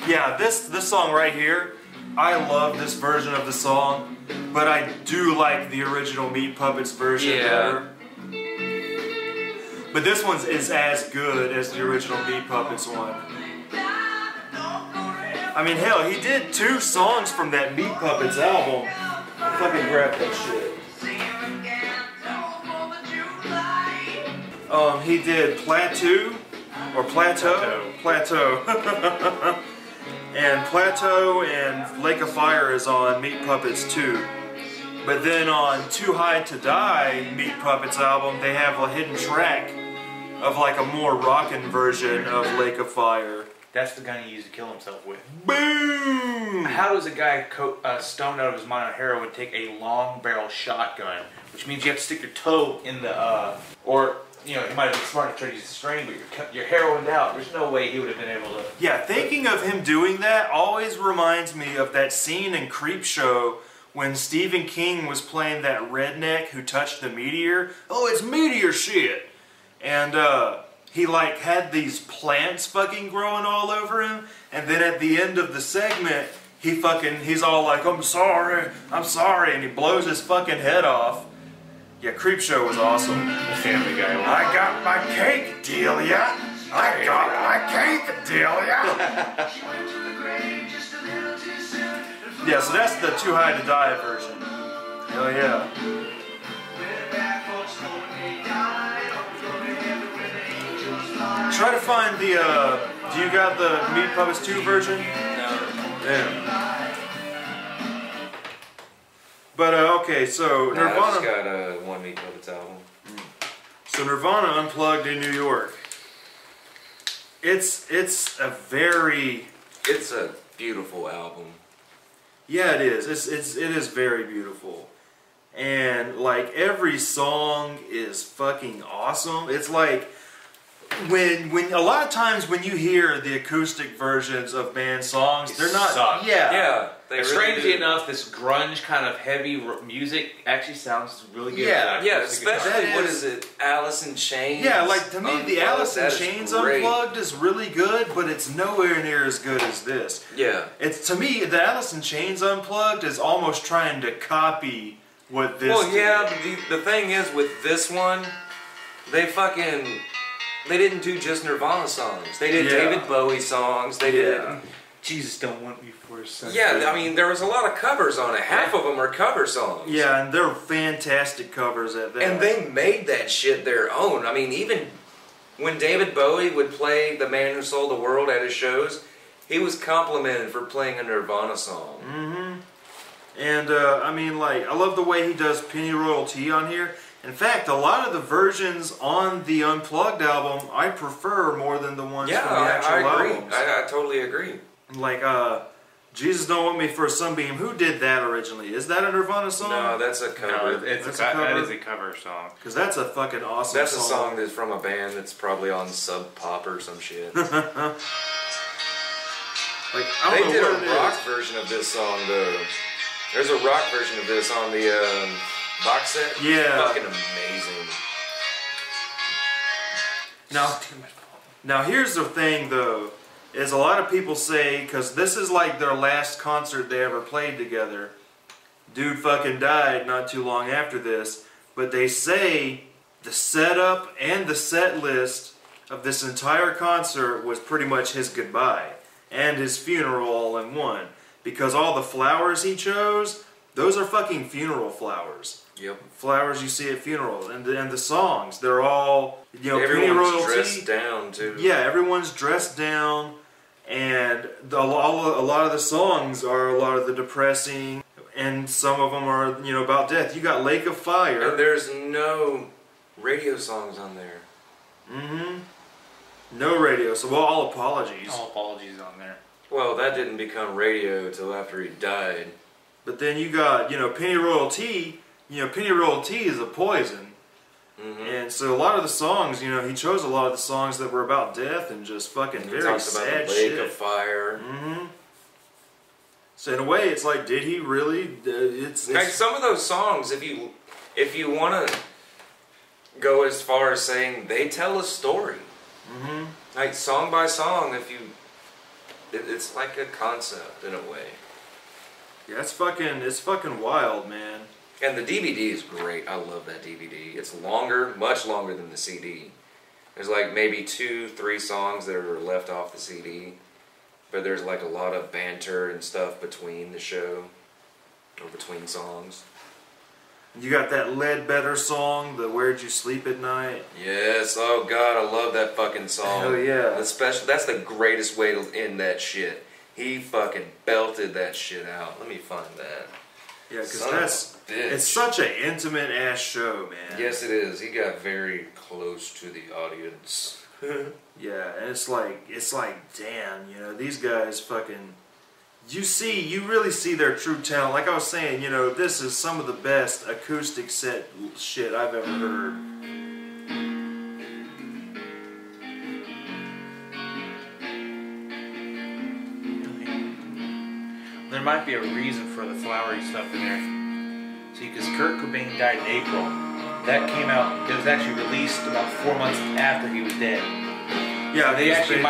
Speaker 3: Yeah, this song right here, I love this version of the song, but I do like the original Meat Puppets version better. But this one is as good as the original Meat Puppets one. I mean, hell, he did 2 songs from that Meat Puppets album. Fucking grab that shit. He did Plateau. And Plateau and Lake of Fire is on Meat Puppets 2. But then on Too High to Die, Meat Puppets album, they have a hidden track of like a more rockin' version of Lake of Fire.
Speaker 4: That's the gun he used to kill himself with.
Speaker 3: Boom!
Speaker 4: How does a guy stoned out of his mind on heroin take a long barrel shotgun? Which means you have to stick your toe in the, or, you know, it might have been smart to try to use the string, but you're heroined out. There's no way he would have been able to.
Speaker 3: Yeah, thinking of him doing that always reminds me of that scene in Creepshow when Stephen King was playing that redneck who touched the meteor. Oh, it's meteor shit! And, he like had these plants fucking growing all over him, and then at the end of the segment, he's all like, I'm sorry, and he blows his fucking head off. Yeah, Creepshow was awesome.
Speaker 4: The Family Guy.
Speaker 1: I got my cake, Delia. I got my cake, Delia.
Speaker 3: Yeah, so that's the Too High to Die version. Hell yeah. Try to find the, do you got the Meat Puppets 2 version?
Speaker 2: No.
Speaker 3: Damn. But, okay, so Nirvana...
Speaker 2: I just got one Meat Puppets album.
Speaker 3: So Nirvana Unplugged in New York. It's a very...
Speaker 2: It's a beautiful album.
Speaker 3: Yeah, it is. It is very beautiful. And, like, every song is fucking awesome. It's like... When a lot of times when you hear the acoustic versions of band songs, they're not.
Speaker 4: Suck.
Speaker 3: Yeah.
Speaker 2: They
Speaker 4: Strangely
Speaker 2: really do.
Speaker 4: enough, this grunge kind of heavy music actually sounds really good.
Speaker 3: Yeah.
Speaker 2: Yeah,
Speaker 4: Acoustic guitar.
Speaker 2: especially what is it? Alice in Chains.
Speaker 3: Yeah, like to me, the Alice in
Speaker 2: that is
Speaker 3: Chains
Speaker 2: great.
Speaker 3: Unplugged is really good, but it's nowhere near as good as this.
Speaker 2: Yeah.
Speaker 3: It's to me, the Alice in Chains Unplugged is almost trying to copy what this.
Speaker 2: Well,
Speaker 3: did.
Speaker 2: yeah, but the thing is with this one, they didn't do just Nirvana songs. They did David Bowie songs. They did.
Speaker 4: Jesus Don't Want Me for a Second.
Speaker 2: Yeah, I mean, there was a lot of covers on it. Half of them are cover songs.
Speaker 3: Yeah, and they're fantastic covers at that.
Speaker 2: And they made that shit their own. I mean, even when David Bowie would play The Man Who Sold the World at his shows, he was complimented for playing a Nirvana song.
Speaker 3: Mm-hmm. And, I mean, like, I love the way he does Pennyroyal Tea on here. In fact, a lot of the versions on the Unplugged album, I prefer more than the ones from the actual
Speaker 2: I agree.
Speaker 3: albums.
Speaker 2: I totally agree.
Speaker 3: Like, Jesus Don't Want Me for a Sunbeam. Who did that originally? Is that a Nirvana song?
Speaker 2: No, that's a cover.
Speaker 4: No,
Speaker 3: That's a
Speaker 4: that
Speaker 3: cover?
Speaker 4: is a cover song.
Speaker 3: Because that's a fucking awesome
Speaker 2: That's
Speaker 3: song.
Speaker 2: a song that's from a band that's probably on Sub Pop or some shit.
Speaker 3: Like, I
Speaker 2: They
Speaker 3: don't
Speaker 2: did
Speaker 3: know what
Speaker 2: a
Speaker 3: it
Speaker 2: rock
Speaker 3: is.
Speaker 2: version of this song though. There's a rock version of this on the box set.
Speaker 3: Yeah.
Speaker 2: Fucking amazing.
Speaker 3: Now here's the thing though, is a lot of people say, because this is like their last concert they ever played together. Dude fucking died not too long after this, but they say the setup and the set list of this entire concert was pretty much his goodbye and his funeral all in one. Because all the flowers he chose, those are fucking funeral flowers.
Speaker 2: Yep.
Speaker 3: Flowers you see at funerals. And the songs, they're all, you know,
Speaker 2: everyone's dressed down, too.
Speaker 3: Yeah, everyone's dressed down. And a lot of the songs are a lot of the depressing, and some of them are, you know, about death. You got Lake of Fire.
Speaker 2: And there's no radio songs on there.
Speaker 3: Mm-hmm. No radio, so well, all apologies.
Speaker 4: All apologies on there.
Speaker 2: Well, that didn't become radio till after he died.
Speaker 3: But then you got, you know, Pennyroyal Tea. You know, Pennyroyal Tea is a poison. Mm-hmm. And so a lot of the songs, you know, he chose a lot of the songs that were about death and just fucking very sad shit.
Speaker 2: He talks about the Lake of Fire.
Speaker 3: Mm-hmm. So in a way, it's like, did he really? It's
Speaker 2: like some of those songs, if you want to go as far as saying they tell a story,
Speaker 3: mm-hmm.
Speaker 2: like song by song, it's like a concept in a way.
Speaker 3: Yeah, it's fucking wild, man.
Speaker 2: And the DVD is great. I love that DVD. It's longer, much longer than the CD. There's like maybe 2-3 songs that are left off the CD. But there's like a lot of banter and stuff between the show. Or between songs.
Speaker 3: You got that Ledbetter song, the Where'd You Sleep at Night?
Speaker 2: Yes, oh god, I love that fucking song.
Speaker 3: Hell yeah.
Speaker 2: Especially, that's the greatest way to end that shit. He fucking belted that shit out. Let me find that.
Speaker 3: Yeah, because it's such an intimate ass show, man.
Speaker 2: Yes, it is. He got very close to the audience.
Speaker 3: Yeah, and it's like, damn, you know, these guys fucking, you really see their true talent. Like I was saying, you know, this is some of the best acoustic set shit I've ever heard.
Speaker 4: There might be a reason for the flowery stuff in there. See, because Kurt Cobain died in April. That came out, it was actually released about 4 months after he was dead.
Speaker 3: Yeah,
Speaker 4: so they actually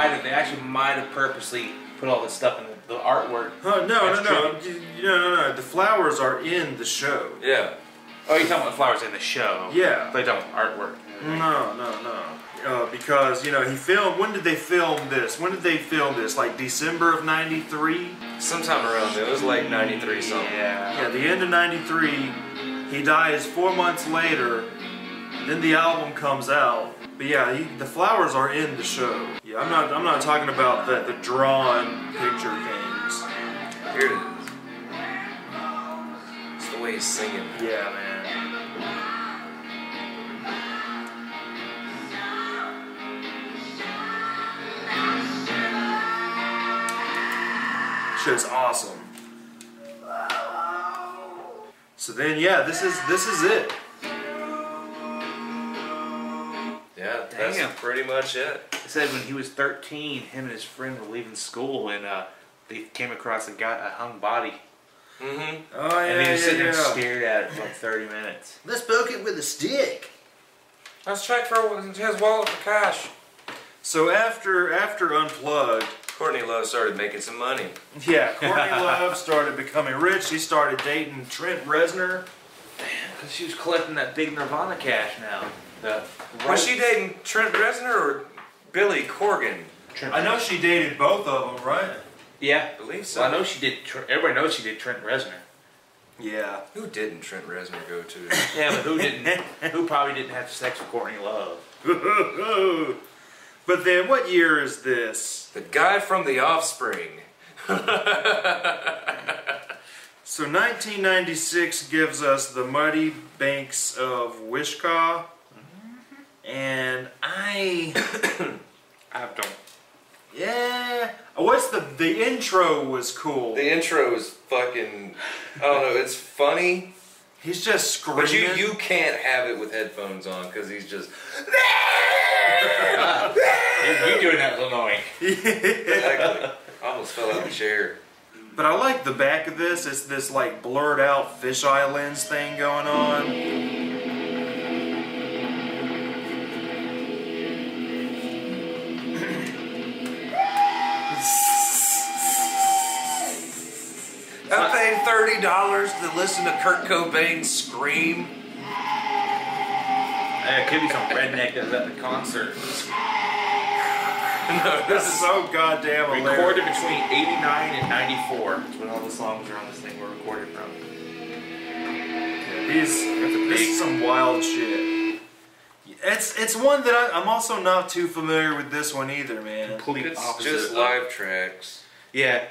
Speaker 4: might have purposely put all this stuff in the artwork.
Speaker 3: No. The flowers are in the show.
Speaker 2: Yeah.
Speaker 4: Oh, you're talking about the flowers in the show?
Speaker 3: Yeah.
Speaker 4: They don't artwork.
Speaker 3: No. Because, you know, he filmed, when did they film this? Like December of 93?
Speaker 2: Sometime around there. It was like 93 something.
Speaker 3: Yeah, the end of 93. He dies 4 months later. Then the album comes out. But yeah, the flowers are in the show. Yeah, I'm not talking about the drawn picture things.
Speaker 2: Here it is. It's the way he's singing.
Speaker 3: Yeah, man. Show's awesome. So then, yeah, this is it.
Speaker 2: Yeah, that's pretty much it.
Speaker 4: It said when he was 13, him and his friend were leaving school, and they came across a hung body.
Speaker 2: Mm-hmm.
Speaker 3: Oh yeah,
Speaker 4: and he was sitting there and stared at it for like 30 minutes.
Speaker 3: Let's poke it with a stick.
Speaker 2: Let's check for his wallet for cash.
Speaker 3: So after Unplugged,
Speaker 2: Courtney Love started making some money.
Speaker 3: Yeah, Courtney Love started becoming rich. She started dating Trent Reznor.
Speaker 4: Because she was collecting that big Nirvana cash now.
Speaker 2: Was she dating Trent Reznor or Billy Corgan?
Speaker 3: I know she dated both of them, right?
Speaker 4: Yeah.
Speaker 2: I believe so.
Speaker 4: Well, I know she did. Everybody knows she did Trent Reznor.
Speaker 3: Yeah.
Speaker 2: Who didn't Trent Reznor go to?
Speaker 4: Yeah, but who didn't? Who probably didn't have sex with Courtney Love?
Speaker 3: But then, what year is this?
Speaker 2: The guy from The Offspring.
Speaker 3: So 1996 gives us the Muddy Banks of Wishkah, and I
Speaker 4: don't.
Speaker 3: Yeah. What's the intro was cool.
Speaker 2: The intro is fucking, I don't know, it's funny.
Speaker 3: He's just screaming.
Speaker 2: But you can't have it with headphones on because he's just.
Speaker 4: You doing that was annoying.
Speaker 2: Exactly. I almost fell out of the chair.
Speaker 3: But I like the back of this. It's this like blurred out fisheye lens thing going on.
Speaker 2: I paid $30 to listen to Kurt Cobain scream.
Speaker 4: It could be some redneck that's at the concert.
Speaker 3: This is so goddamn hilarious.
Speaker 4: Recorded between 89 and 94. That's when all the songs are on this thing were recorded from.
Speaker 3: This is some wild shit. It's one that I'm also not too familiar with this one either, man.
Speaker 4: Complete
Speaker 2: It's
Speaker 4: opposite.
Speaker 2: just live tracks.
Speaker 4: Yeah.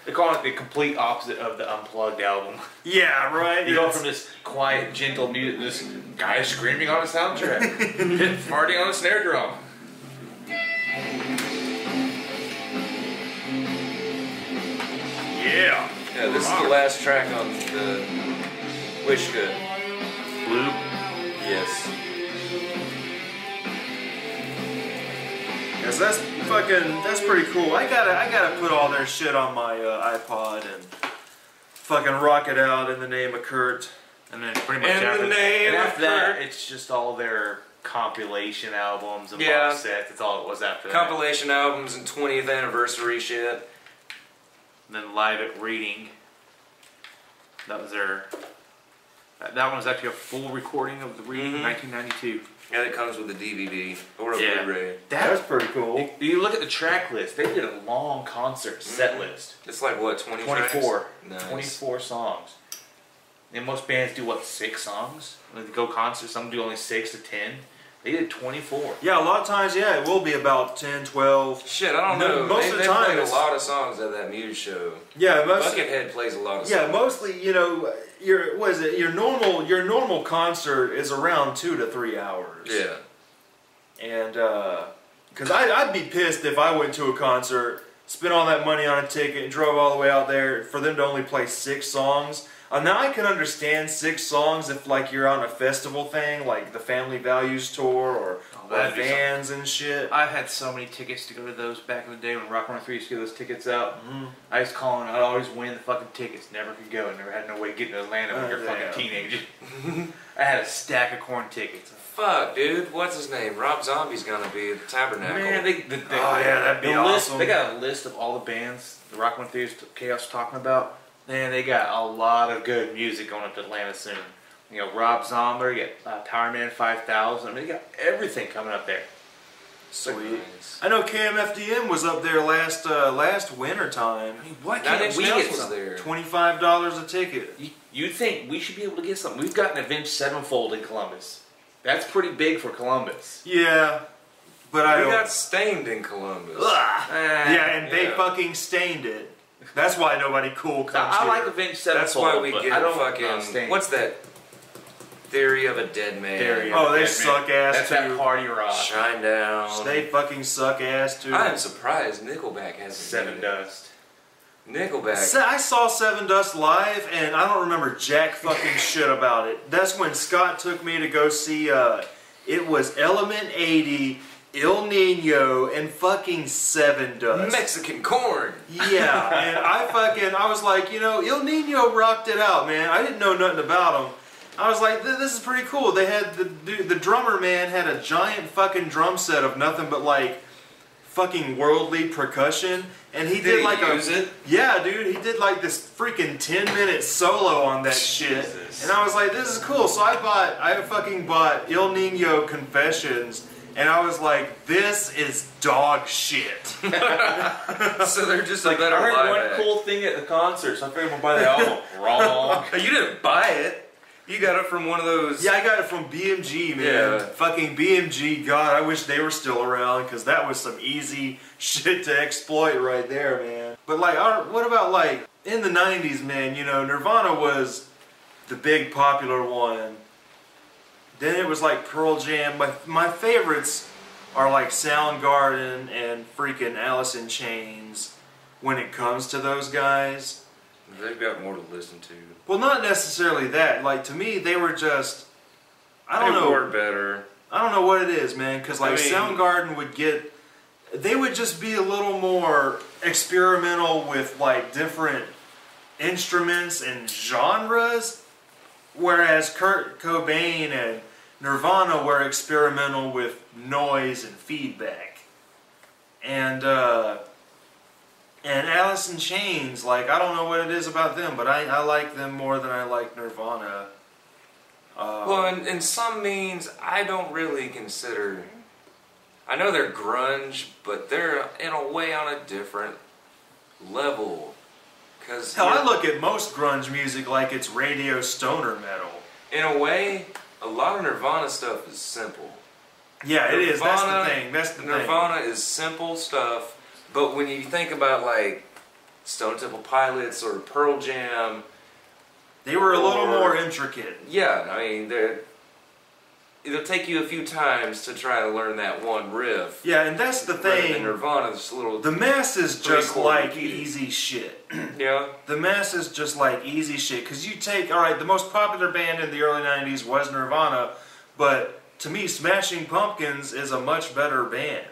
Speaker 4: They call it the complete opposite of the Unplugged album.
Speaker 3: Yeah, right.
Speaker 4: You go from this quiet, gentle music, this guy screaming on a soundtrack, farting on a snare drum.
Speaker 3: Yeah.
Speaker 2: Yeah, this is the last track on the Wish Good.
Speaker 4: Blue.
Speaker 2: Yes.
Speaker 3: Yes, that's pretty cool. I gotta put all their shit on my iPod and fucking rock it out in the name of Kurt.
Speaker 4: And then pretty much
Speaker 2: In
Speaker 4: after,
Speaker 2: the name
Speaker 4: and
Speaker 2: of
Speaker 4: after that,
Speaker 2: Kurt.
Speaker 4: it's just all their compilation albums and
Speaker 2: Yeah.
Speaker 4: box sets. That's all it was after that.
Speaker 2: Compilation albums and 20th anniversary shit.
Speaker 4: And then Live at Reading. That was their. That one was actually a full recording of the Reading, 1992.
Speaker 2: Yeah, it comes with a DVD or a Blu-ray.
Speaker 3: That's pretty cool.
Speaker 4: You look at the track list. They did a long concert set list.
Speaker 2: It's like what, 20
Speaker 4: 24.
Speaker 2: tracks? Nice.
Speaker 4: 24 songs. And most bands do what, 6 songs? When they go concerts, some do only 6 to 10. They did 24.
Speaker 3: Yeah, a lot of times, yeah, it will be about 10, 12.
Speaker 2: Shit, I don't know.
Speaker 3: Most of the time
Speaker 2: played a
Speaker 3: it's-
Speaker 2: lot of songs at that Muse show.
Speaker 3: Yeah,
Speaker 2: Buckethead plays a lot of songs.
Speaker 3: Yeah, mostly, you know, your normal concert is around 2 to 3 hours.
Speaker 2: Yeah.
Speaker 3: And because I'd be pissed if I went to a concert, spent all that money on a ticket, and drove all the way out there for them to only play 6 songs. Now I can understand 6 songs if like you're on a festival thing, like the Family Values tour or
Speaker 4: that'd be
Speaker 3: Vans and shit.
Speaker 4: I've had so many tickets to go to those back in the day when Rock 103 used to give those tickets out. I was calling, I'd always win the fucking tickets. Never could go. Never had no way to get to Atlanta when you're a fucking teenager. I had a stack of corn tickets.
Speaker 2: Fuck, dude. What's his name? Rob Zombie's gonna be at the Tabernacle.
Speaker 4: Man,
Speaker 3: Oh, yeah, that'd be awesome.
Speaker 4: They got a list of all the bands the Rock 103's Chaos was talking about. Man, they got a lot of good music going up to Atlanta soon. You know, Rob Zombie, you got Power Man 5000. I mean, they got everything coming up there.
Speaker 3: Sweet.
Speaker 2: Nice.
Speaker 3: I know KMFDM was up there last winter time.
Speaker 4: I mean, why
Speaker 2: Nine
Speaker 4: can't
Speaker 2: Inch
Speaker 4: we
Speaker 2: Nails
Speaker 4: get
Speaker 2: was
Speaker 4: some?
Speaker 2: there.
Speaker 3: $25 a ticket.
Speaker 4: You think we should be able to get something? We've got an Avenged Sevenfold in Columbus. That's pretty big for Columbus.
Speaker 3: Yeah, but I
Speaker 2: We
Speaker 3: don't.
Speaker 2: got Stained in Columbus.
Speaker 3: Yeah, and they
Speaker 2: Yeah.
Speaker 3: fucking stained it. That's why nobody cool comes
Speaker 4: I
Speaker 3: here.
Speaker 4: like Avenged Sevenfold.
Speaker 2: That's why we
Speaker 4: but
Speaker 2: get
Speaker 4: I don't
Speaker 2: fucking.
Speaker 4: Stained.
Speaker 2: What's that? Theory of a Dead Man.
Speaker 4: Theory.
Speaker 3: Oh, they
Speaker 4: Yeah,
Speaker 3: suck
Speaker 4: man.
Speaker 3: ass
Speaker 4: That's
Speaker 3: too.
Speaker 4: that party rock.
Speaker 2: Shine Down.
Speaker 3: They fucking suck ass too.
Speaker 2: I'm surprised Nickelback hasn't.
Speaker 4: Seven
Speaker 2: made it.
Speaker 4: Dust.
Speaker 2: Nickelback.
Speaker 3: I saw Seven Dust live, and I don't remember jack fucking shit about it. That's when Scott took me to go see. It was Element 80, Il Nino, and fucking Seven Dust.
Speaker 2: Mexican Corn.
Speaker 3: Yeah, and I was like, you know, Il Nino rocked it out, man. I didn't know nothing about them. I was like, this is pretty cool. They had the drummer man had a giant fucking drum set of nothing but like fucking worldly percussion, and he did like
Speaker 2: use it?
Speaker 3: Yeah, dude, he did like this freaking 10-minute solo on that shit, and I was like, this is cool. So I fucking bought Il Nino Confessions. And I was like, this is dog shit.
Speaker 2: So they're just
Speaker 4: Like,
Speaker 2: a better
Speaker 4: I heard
Speaker 2: live
Speaker 4: one
Speaker 2: act.
Speaker 4: cool thing at the concert, so I figured I'm gonna buy the album. Wrong.
Speaker 2: You didn't buy it. You got it from one of those.
Speaker 3: Yeah, I got it from BMG, man.
Speaker 2: Yeah.
Speaker 3: Fucking BMG. God, I wish they were still around, because that was some easy shit to exploit right there, man. But like, what about like in the 90s, man? You know, Nirvana was the big popular one. Then it was like Pearl Jam. My favorites are like Soundgarden and freaking Alice in Chains when it comes to those guys.
Speaker 2: They've got more to listen to.
Speaker 3: Well, not necessarily that. Like, to me, they were just... I don't
Speaker 2: They
Speaker 3: know.
Speaker 2: work better.
Speaker 3: I don't know what it is, man. Because like
Speaker 2: I mean-
Speaker 3: Soundgarden would get... They would just be a little more experimental with like different instruments and genres. Whereas Kurt Cobain and Nirvana were experimental with noise and feedback. And Alice in Chains, like, I don't know what it is about them, but I like them more than I like Nirvana.
Speaker 2: Well, in some means, I don't really consider... I know they're grunge, but they're in a way on a different level. Cause
Speaker 3: hell, I look at most grunge music like it's radio stoner metal.
Speaker 2: In a way, a lot of Nirvana stuff is simple.
Speaker 3: Yeah, it is. That's the thing. That's the
Speaker 2: Nirvana is simple stuff, but when you think about like Stone Temple Pilots or Pearl Jam,
Speaker 3: they were a little more intricate.
Speaker 2: Yeah, I mean, it'll take you a few times to try to learn that one riff.
Speaker 3: Yeah, and that's the thing.
Speaker 2: In Nirvana, just a little.
Speaker 3: The masses just like easy shit.
Speaker 2: Yeah.
Speaker 3: The masses just like easy shit. Because you take, alright, the most popular band in the early 90s was Nirvana, but to me, Smashing Pumpkins is a much better band.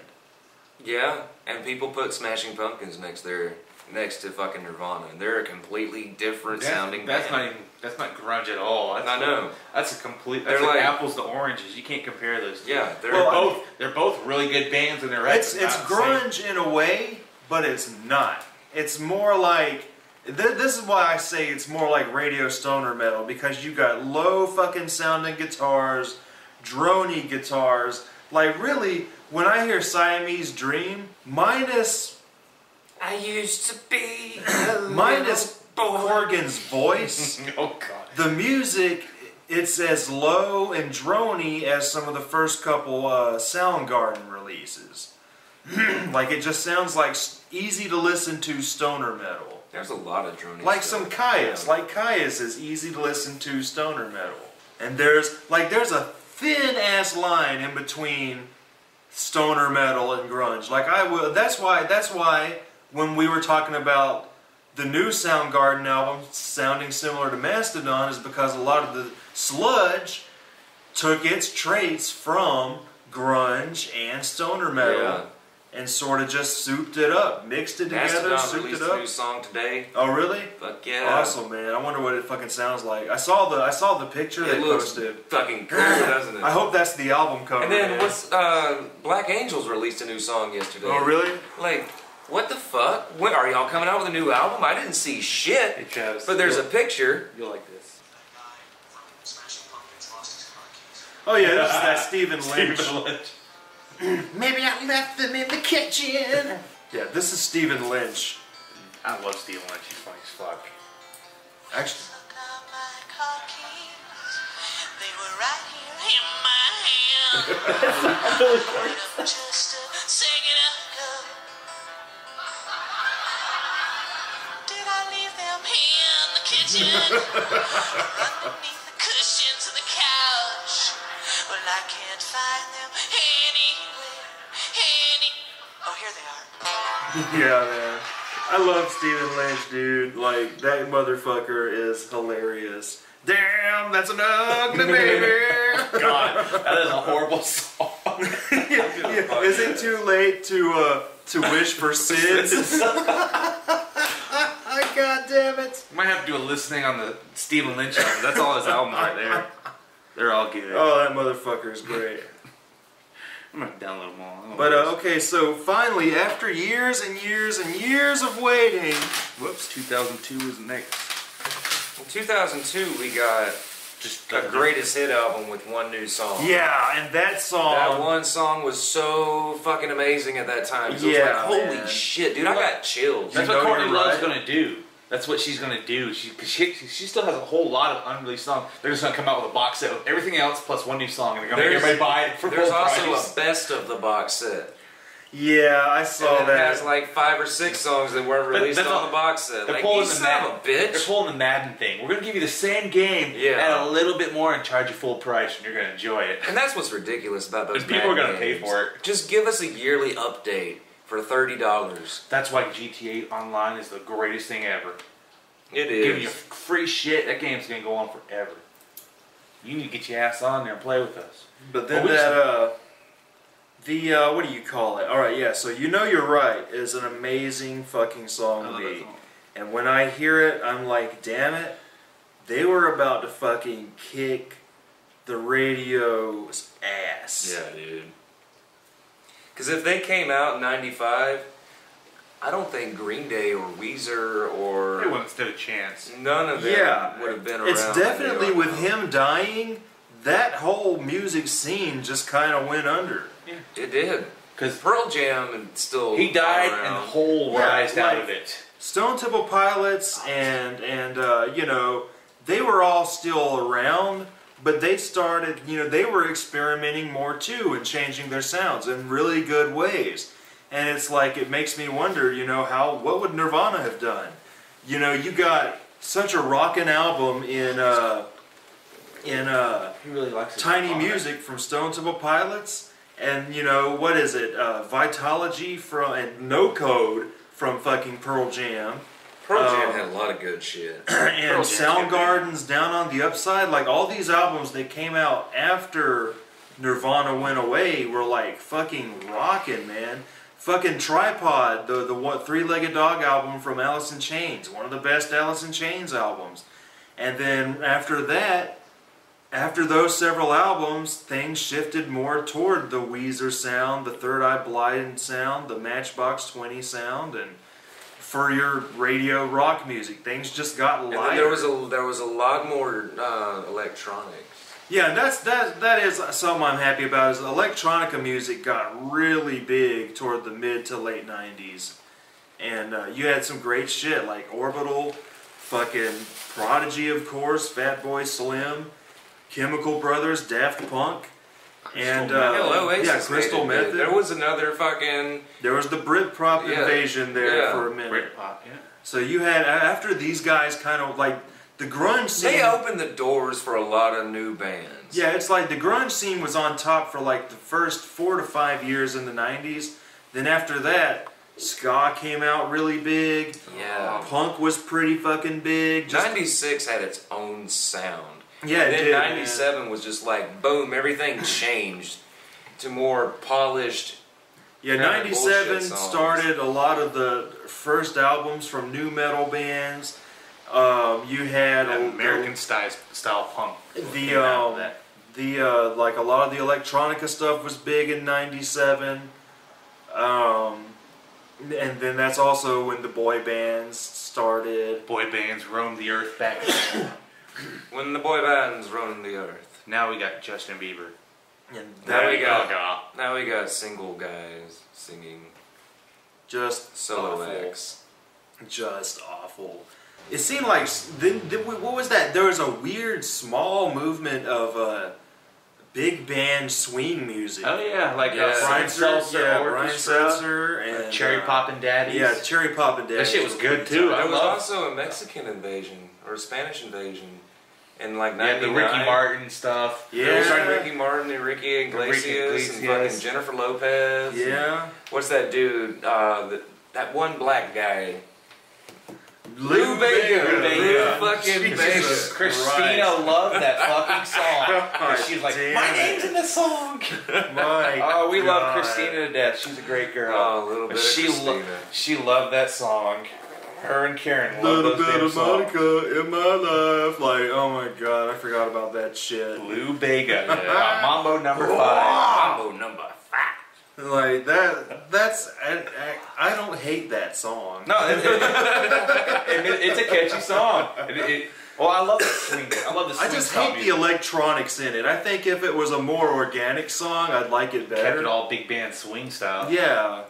Speaker 2: Yeah, and people put Smashing Pumpkins next to fucking Nirvana, and they're a completely different sounding band.
Speaker 4: That's not grunge at all.
Speaker 2: I know.
Speaker 4: That's a complete. That's like apples to oranges. You can't compare those two.
Speaker 2: Yeah,
Speaker 4: they're both really good bands, and
Speaker 3: it's grunge in a way, but it's not. It's more like. This is why I say it's more like radio stoner metal, because you got low fucking sounding guitars, drony guitars. Like really, when I hear Siamese Dream, minus
Speaker 2: I used to be
Speaker 3: minus Corgan's voice.
Speaker 4: Oh God.
Speaker 3: The music, it's as low and drony as some of the first couple Soundgarden releases. Like it just sounds like easy to listen to stoner metal.
Speaker 2: There's a lot of drony
Speaker 3: like
Speaker 2: stuff.
Speaker 3: some Caius.
Speaker 2: Yeah.
Speaker 3: Like Caius is easy to listen to stoner metal. And there's a thin ass line in between stoner metal and grunge. Like that's why when we were talking about the new Soundgarden album sounding similar to Mastodon, is because a lot of the sludge took its traits from grunge and stoner metal.
Speaker 2: Yeah.
Speaker 3: And sort of just souped it up, mixed it together,
Speaker 2: Mastodon
Speaker 3: souped
Speaker 2: released
Speaker 3: it up.
Speaker 2: a new song today.
Speaker 3: Oh really?
Speaker 2: Fuck yeah!
Speaker 3: Awesome, man. I wonder what it fucking sounds like. I saw the picture they posted.
Speaker 2: Fucking cool, doesn't it?
Speaker 3: I hope that's the album cover.
Speaker 2: And then
Speaker 3: man.
Speaker 2: Black Angels released a new song yesterday.
Speaker 3: Oh really?
Speaker 2: Like, what the fuck? When are y'all coming out with a new album? I didn't see shit.
Speaker 4: Hey, Travis,
Speaker 2: but there's a picture.
Speaker 4: You'll like this.
Speaker 3: Oh yeah, this is that Stephen Lynch.
Speaker 4: Stephen Lynch.
Speaker 3: Maybe I left them in the kitchen. Yeah, this is Stephen Lynch.
Speaker 4: I love Stephen Lynch. He's funny as fuck.
Speaker 3: Actually,
Speaker 5: they were right here in my hand. Just a second ago. Did I leave them here in the kitchen? Underneath the cushions of the couch. Well, I can't find them anywhere. Oh, here they are.
Speaker 3: yeah, man. I love Stephen Lynch, dude. Like, that motherfucker is hilarious. Damn, that's an ugly baby.
Speaker 4: God, that is a horrible song.
Speaker 3: Yeah, is it too late to wish for SIDS? God damn it.
Speaker 4: We might have to do a listening on the Stephen Lynch album. That's all his albums right there. They're all good.
Speaker 3: Oh, that motherfucker is great.
Speaker 4: I'm gonna download them all.
Speaker 3: But okay, so finally, after years and years and years of waiting,
Speaker 4: whoops, 2002 is next.
Speaker 2: In 2002, we got just a greatest hit album with one new song.
Speaker 3: Yeah, and that song.
Speaker 2: That one song was so fucking amazing at that time. It was like, holy shit, dude, I got chills.
Speaker 4: That's what Courtney Love's gonna do. That's what she's gonna do. She still has a whole lot of unreleased songs. They're just gonna come out with a box set of everything else plus one new song, and they're gonna make everybody buy it for full price.
Speaker 2: There's also a best of the box set.
Speaker 3: Yeah, I saw that.
Speaker 2: It has like 5 or 6 songs that weren't released on the box set.
Speaker 4: They're
Speaker 2: like,
Speaker 4: pulling
Speaker 2: you son of a bitch.
Speaker 4: They're pulling the Madden thing. We're gonna give you the same game at a little bit more and charge you full price, and you're gonna enjoy it.
Speaker 2: And that's what's ridiculous about those.
Speaker 4: And people are gonna
Speaker 2: games.
Speaker 4: pay for it.
Speaker 2: Just give us a yearly update for $30.
Speaker 4: That's why GTA Online is the greatest thing ever.
Speaker 2: It is.
Speaker 4: Giving you free shit. That game's gonna go on forever. You need to get your ass on there and play with us.
Speaker 3: But then what do you call it? Alright, yeah, so You Know You're Right is an amazing fucking song to me. And when I hear it, I'm like, damn it, they were about to fucking kick the radio's ass.
Speaker 2: Yeah, dude. Because if they came out in 95, I don't think Green Day or Weezer or...
Speaker 4: They wouldn't stand a chance.
Speaker 2: None of them would have been around.
Speaker 3: It's definitely with him dying, that whole music scene just kind of went under.
Speaker 2: Yeah. It did.
Speaker 4: Because
Speaker 2: Pearl Jam and still
Speaker 4: he died
Speaker 2: around.
Speaker 4: and the whole rised out
Speaker 3: like-
Speaker 4: of it.
Speaker 3: Stone Temple Pilots and you know, they were all still around, but they started, you know, they were experimenting more too and changing their sounds in really good ways. And it's like, it makes me wonder, you know, what would Nirvana have done? You know, you got such a rockin' album in
Speaker 4: He really likes it.
Speaker 3: Tiny Music from Stone Temple Pilots, and you know, what is it, Vitology and No Code from fucking Pearl Jam.
Speaker 2: Pearl Jam had a lot of good shit.
Speaker 3: And Soundgarden's Down on the Upside, like all these albums that came out after Nirvana went away were like fucking rockin', man. Fucking Tripod, the Three-Legged Dog album from Alice in Chains, one of the best Alice in Chains albums. And then after that, after those several albums, things shifted more toward the Weezer sound, the Third Eye Blind sound, the Matchbox 20 sound, and for your radio rock music, things just got lighter.
Speaker 2: And then there was a lot more electronics.
Speaker 3: Yeah, that is something I'm happy about. Is electronica music got really big toward the mid to late '90s, and you had some great shit like Orbital, fucking Prodigy, of course, Fatboy Slim, Chemical Brothers, Daft Punk, and Crystal Method.
Speaker 2: There was another fucking.
Speaker 3: There was the Britpop invasion there for a minute.
Speaker 4: Britpop, yeah.
Speaker 3: So you had, after these guys kind of like the grunge scene.
Speaker 2: They opened the doors for a lot of new bands.
Speaker 3: Yeah, it's like the grunge scene was on top for like the first 4 to 5 years in the 90s. Then after that, ska came out really big.
Speaker 2: Yeah.
Speaker 3: Punk was pretty fucking big.
Speaker 2: 96 had its own sound.
Speaker 3: Yeah,
Speaker 2: and
Speaker 3: it
Speaker 2: then
Speaker 3: did,
Speaker 2: 97 was just like, boom, everything changed to more polished.
Speaker 3: Yeah,
Speaker 2: kind of
Speaker 3: 97
Speaker 2: bullshit songs.
Speaker 3: started a lot of the first albums from new metal bands. You had
Speaker 4: American style punk.
Speaker 3: Like a lot of the electronica stuff was big in 97. And then that's also when the boy bands started.
Speaker 4: Boy bands roamed the earth back then.
Speaker 2: When the boy bands roamed the earth.
Speaker 4: Now we got Justin Bieber.
Speaker 3: And
Speaker 2: Now we got single guys singing
Speaker 3: just
Speaker 2: solo
Speaker 3: awful.
Speaker 2: acts.
Speaker 3: Just awful. It seemed like what was that? There was a weird small movement of big band swing music.
Speaker 4: Oh yeah, like
Speaker 3: Brian Seltzer,
Speaker 4: Orchestra,
Speaker 3: and
Speaker 4: Cherry Poppin' Daddies.
Speaker 3: Yeah, Cherry Poppin' Daddies.
Speaker 4: That shit was good too.
Speaker 2: There was also a Mexican invasion or a Spanish invasion in like 99.
Speaker 4: Yeah, the Ricky Martin stuff.
Speaker 3: Yeah,
Speaker 2: There was like Ricky Martin, Enrique Iglesias, and fucking Jennifer Lopez.
Speaker 3: Yeah.
Speaker 2: And what's that dude? That one black guy.
Speaker 3: Lou Bega.
Speaker 2: Lou fucking Bega.
Speaker 3: Jesus
Speaker 4: Christina
Speaker 3: Christ.
Speaker 4: loved that fucking song.
Speaker 3: God
Speaker 4: She's like,
Speaker 3: damn
Speaker 4: my
Speaker 3: it.
Speaker 4: name's in the song.
Speaker 3: My
Speaker 4: Oh, we love
Speaker 3: God.
Speaker 4: Christina to death. She's a great girl.
Speaker 2: Oh, a little bit of Christina.
Speaker 4: She loved that song. Her and Karen loved
Speaker 3: Little
Speaker 4: those
Speaker 3: bit
Speaker 4: damn
Speaker 3: of
Speaker 4: songs.
Speaker 3: Monica in my life. Like, oh my God, I forgot about that shit.
Speaker 4: Lou Bega. Mambo number 5.
Speaker 2: Mambo number 5.
Speaker 3: Like that's I don't hate that song.
Speaker 4: No, it's a catchy song. Well, I love the swing. I love the swing.
Speaker 3: I just
Speaker 4: style
Speaker 3: hate the
Speaker 4: music.
Speaker 3: electronics in it. I think if it was a more organic song, I'd like it better.
Speaker 4: Kept it all big band swing style.
Speaker 3: Yeah.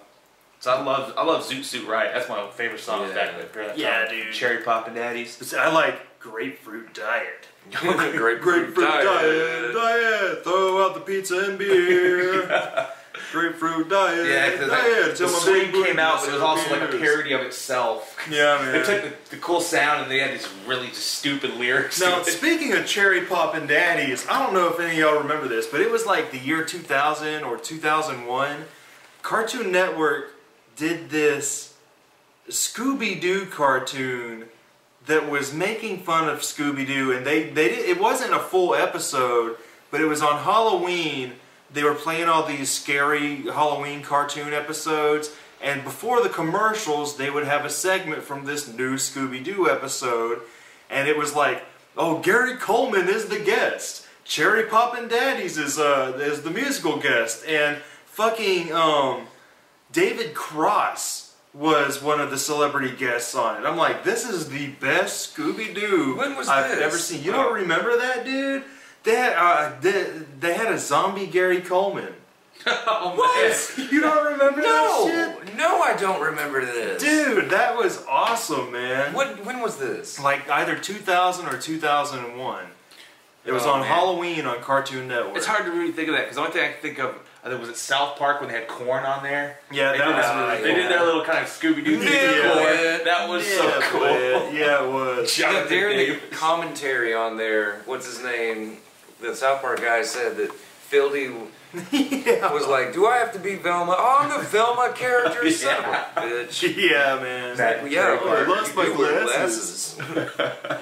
Speaker 4: So I love Zoot Suit Right. That's my favorite song back then.
Speaker 3: Yeah, dude.
Speaker 4: Cherry Poppin' Daddies.
Speaker 3: I like Grapefruit Diet.
Speaker 2: Grapefruit
Speaker 3: Diet. Throw out the pizza and beer. Grapefruit Diet.
Speaker 4: Yeah, because
Speaker 3: Diet.
Speaker 4: the
Speaker 3: Till my
Speaker 4: swing
Speaker 3: big
Speaker 4: came out, but it was also like a
Speaker 3: beers.
Speaker 4: parody of itself.
Speaker 3: Yeah, man.
Speaker 4: They took the cool sound and they had these really just stupid lyrics.
Speaker 3: Now,
Speaker 4: to it.
Speaker 3: speaking of Cherry Poppin' Daddies, I don't know if any of y'all remember this, but it was like the year 2000 or 2001. Cartoon Network did this Scooby-Doo cartoon that was making fun of Scooby-Doo, and they did, it wasn't a full episode, but it was on Halloween. They were playing all these scary Halloween cartoon episodes, and before the commercials, they would have a segment from this new Scooby-Doo episode, and it was like, oh, Gary Coleman is the guest. Cherry Poppin' Daddies is the musical guest, and fucking David Cross was one of the celebrity guests on it. I'm like, this is the best Scooby-Doo I've ever seen. You don't remember that, dude? They had a zombie Gary Coleman.
Speaker 4: Oh,
Speaker 2: What?
Speaker 3: You don't remember that shit?
Speaker 2: No, I don't remember this.
Speaker 3: Dude, that was awesome, man.
Speaker 2: When was this?
Speaker 3: Like either 2000 or 2001. It was
Speaker 4: Oh,
Speaker 3: on
Speaker 4: man.
Speaker 3: Halloween on Cartoon Network.
Speaker 4: It's hard to really think of that because the only thing I can think of, I think was it South Park when they had corn on there.
Speaker 3: Yeah,
Speaker 4: They
Speaker 3: that
Speaker 4: did
Speaker 3: was
Speaker 4: that-
Speaker 3: really
Speaker 4: They
Speaker 3: cool.
Speaker 4: did their little kind of Scooby-Doo thing
Speaker 3: Yeah.
Speaker 4: with corn. That was so cool.
Speaker 3: man. Yeah, it was.
Speaker 4: Jonathan
Speaker 2: During the
Speaker 4: Davis.
Speaker 2: commentary on there, what's his name? The South Park guy said that Phildy was like, "Do I have to be Velma? Oh, I'm the Velma character, son of a bitch."
Speaker 3: Yeah, man.
Speaker 4: That-
Speaker 2: Yeah,
Speaker 3: I lost my
Speaker 2: you wear
Speaker 3: glasses.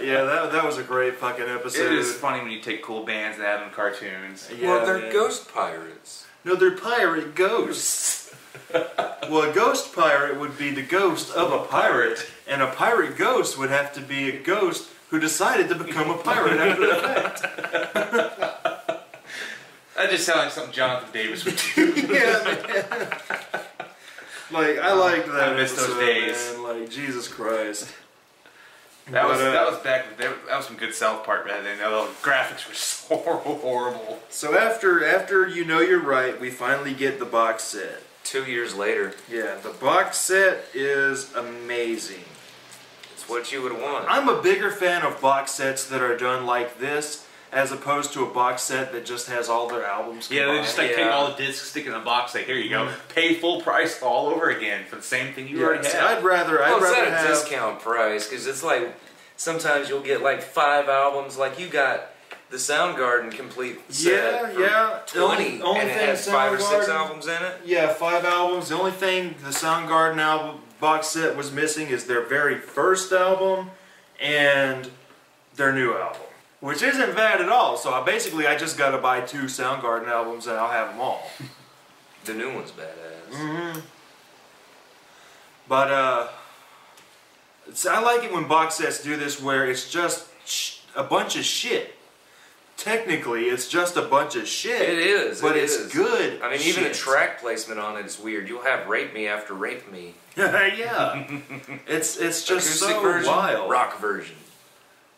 Speaker 3: Yeah, that was a great fucking episode.
Speaker 4: It is funny when you take cool bands and add them to cartoons.
Speaker 3: Yeah,
Speaker 2: Well, they're
Speaker 3: man.
Speaker 2: ghost pirates.
Speaker 3: No, they're pirate ghosts. Well, a ghost pirate would be the ghost of a pirate, and a pirate ghost would have to be a ghost who decided to become a pirate after the fact.
Speaker 4: That just sounds like something Jonathan Davis would do.
Speaker 3: Yeah, man. Like, I liked that
Speaker 4: I miss those
Speaker 3: episode,
Speaker 4: days.
Speaker 3: man. Like, Jesus Christ.
Speaker 4: That was
Speaker 3: But,
Speaker 4: back. That was some good South Park back then. The graphics were so horrible.
Speaker 3: So after You Know You're Right, we finally get the box set.
Speaker 2: 2 years later,
Speaker 3: Yeah, the box set is amazing.
Speaker 2: it's what you would want.
Speaker 3: I'm a bigger fan of box sets that are done like this as opposed to a box set that just has all their albums
Speaker 4: Yeah,
Speaker 3: combined.
Speaker 4: they just like take
Speaker 2: Yeah.
Speaker 4: all the discs, stick it in a box, say, here you go, pay full price all over again for the same thing you
Speaker 3: Yeah,
Speaker 4: already
Speaker 3: see,
Speaker 4: had.
Speaker 3: I'd rather
Speaker 2: Well, it's
Speaker 3: have
Speaker 2: at a discount price because it's like sometimes you'll get like 5 albums. Like you got the Soundgarden complete set for
Speaker 3: yeah. The
Speaker 2: $20,
Speaker 3: only
Speaker 2: and it
Speaker 3: thing
Speaker 2: has 5 or 6
Speaker 3: Soundgarden-
Speaker 2: albums in it.
Speaker 3: Yeah, 5 albums. The only thing the Soundgarden album box set was missing is their very first album and their new album, which isn't bad at all. So I just got to buy 2 Soundgarden albums and I'll have them all.
Speaker 2: The new one's badass.
Speaker 3: Mm-hmm. But I like it when box sets do this, where it's just a bunch of shit. Technically, it's just a bunch of shit.
Speaker 2: It is,
Speaker 3: but
Speaker 2: it
Speaker 3: it's
Speaker 2: is.
Speaker 3: good.
Speaker 2: I mean, even the
Speaker 3: shit.
Speaker 2: track placement on it is weird. You'll have "Rape Me" after "Rape Me."
Speaker 3: Yeah, it's just
Speaker 2: Acoustic
Speaker 3: so
Speaker 2: version,
Speaker 3: wild.
Speaker 2: rock version.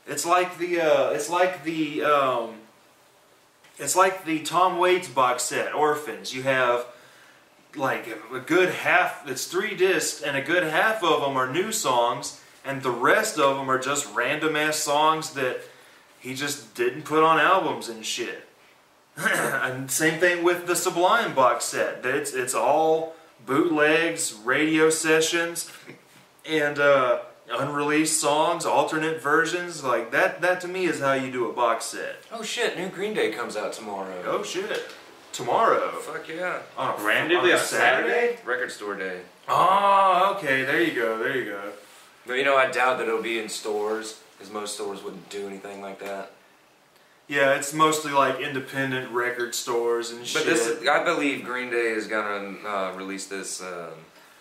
Speaker 3: It's like the Tom Waits box set, Orphans. You have like a good half. It's 3 discs, and a good half of them are new songs, and the rest of them are just random ass songs that he just didn't put on albums and shit. And same thing with the Sublime box set. It's all bootlegs, radio sessions, and unreleased songs, alternate versions. Like that to me is how you do a box set.
Speaker 2: Oh shit! New Green Day comes out tomorrow.
Speaker 3: Oh shit. Tomorrow.
Speaker 2: Fuck yeah!
Speaker 3: On a,
Speaker 4: Randomly
Speaker 3: on a
Speaker 4: on Saturday?
Speaker 2: Record Store Day.
Speaker 3: Oh, okay. There you go. There you go.
Speaker 2: But you know, I doubt that it'll be in stores because most stores wouldn't do anything like that.
Speaker 3: Yeah, it's mostly like independent record stores and shit.
Speaker 2: But this, I believe Green Day is gonna release this.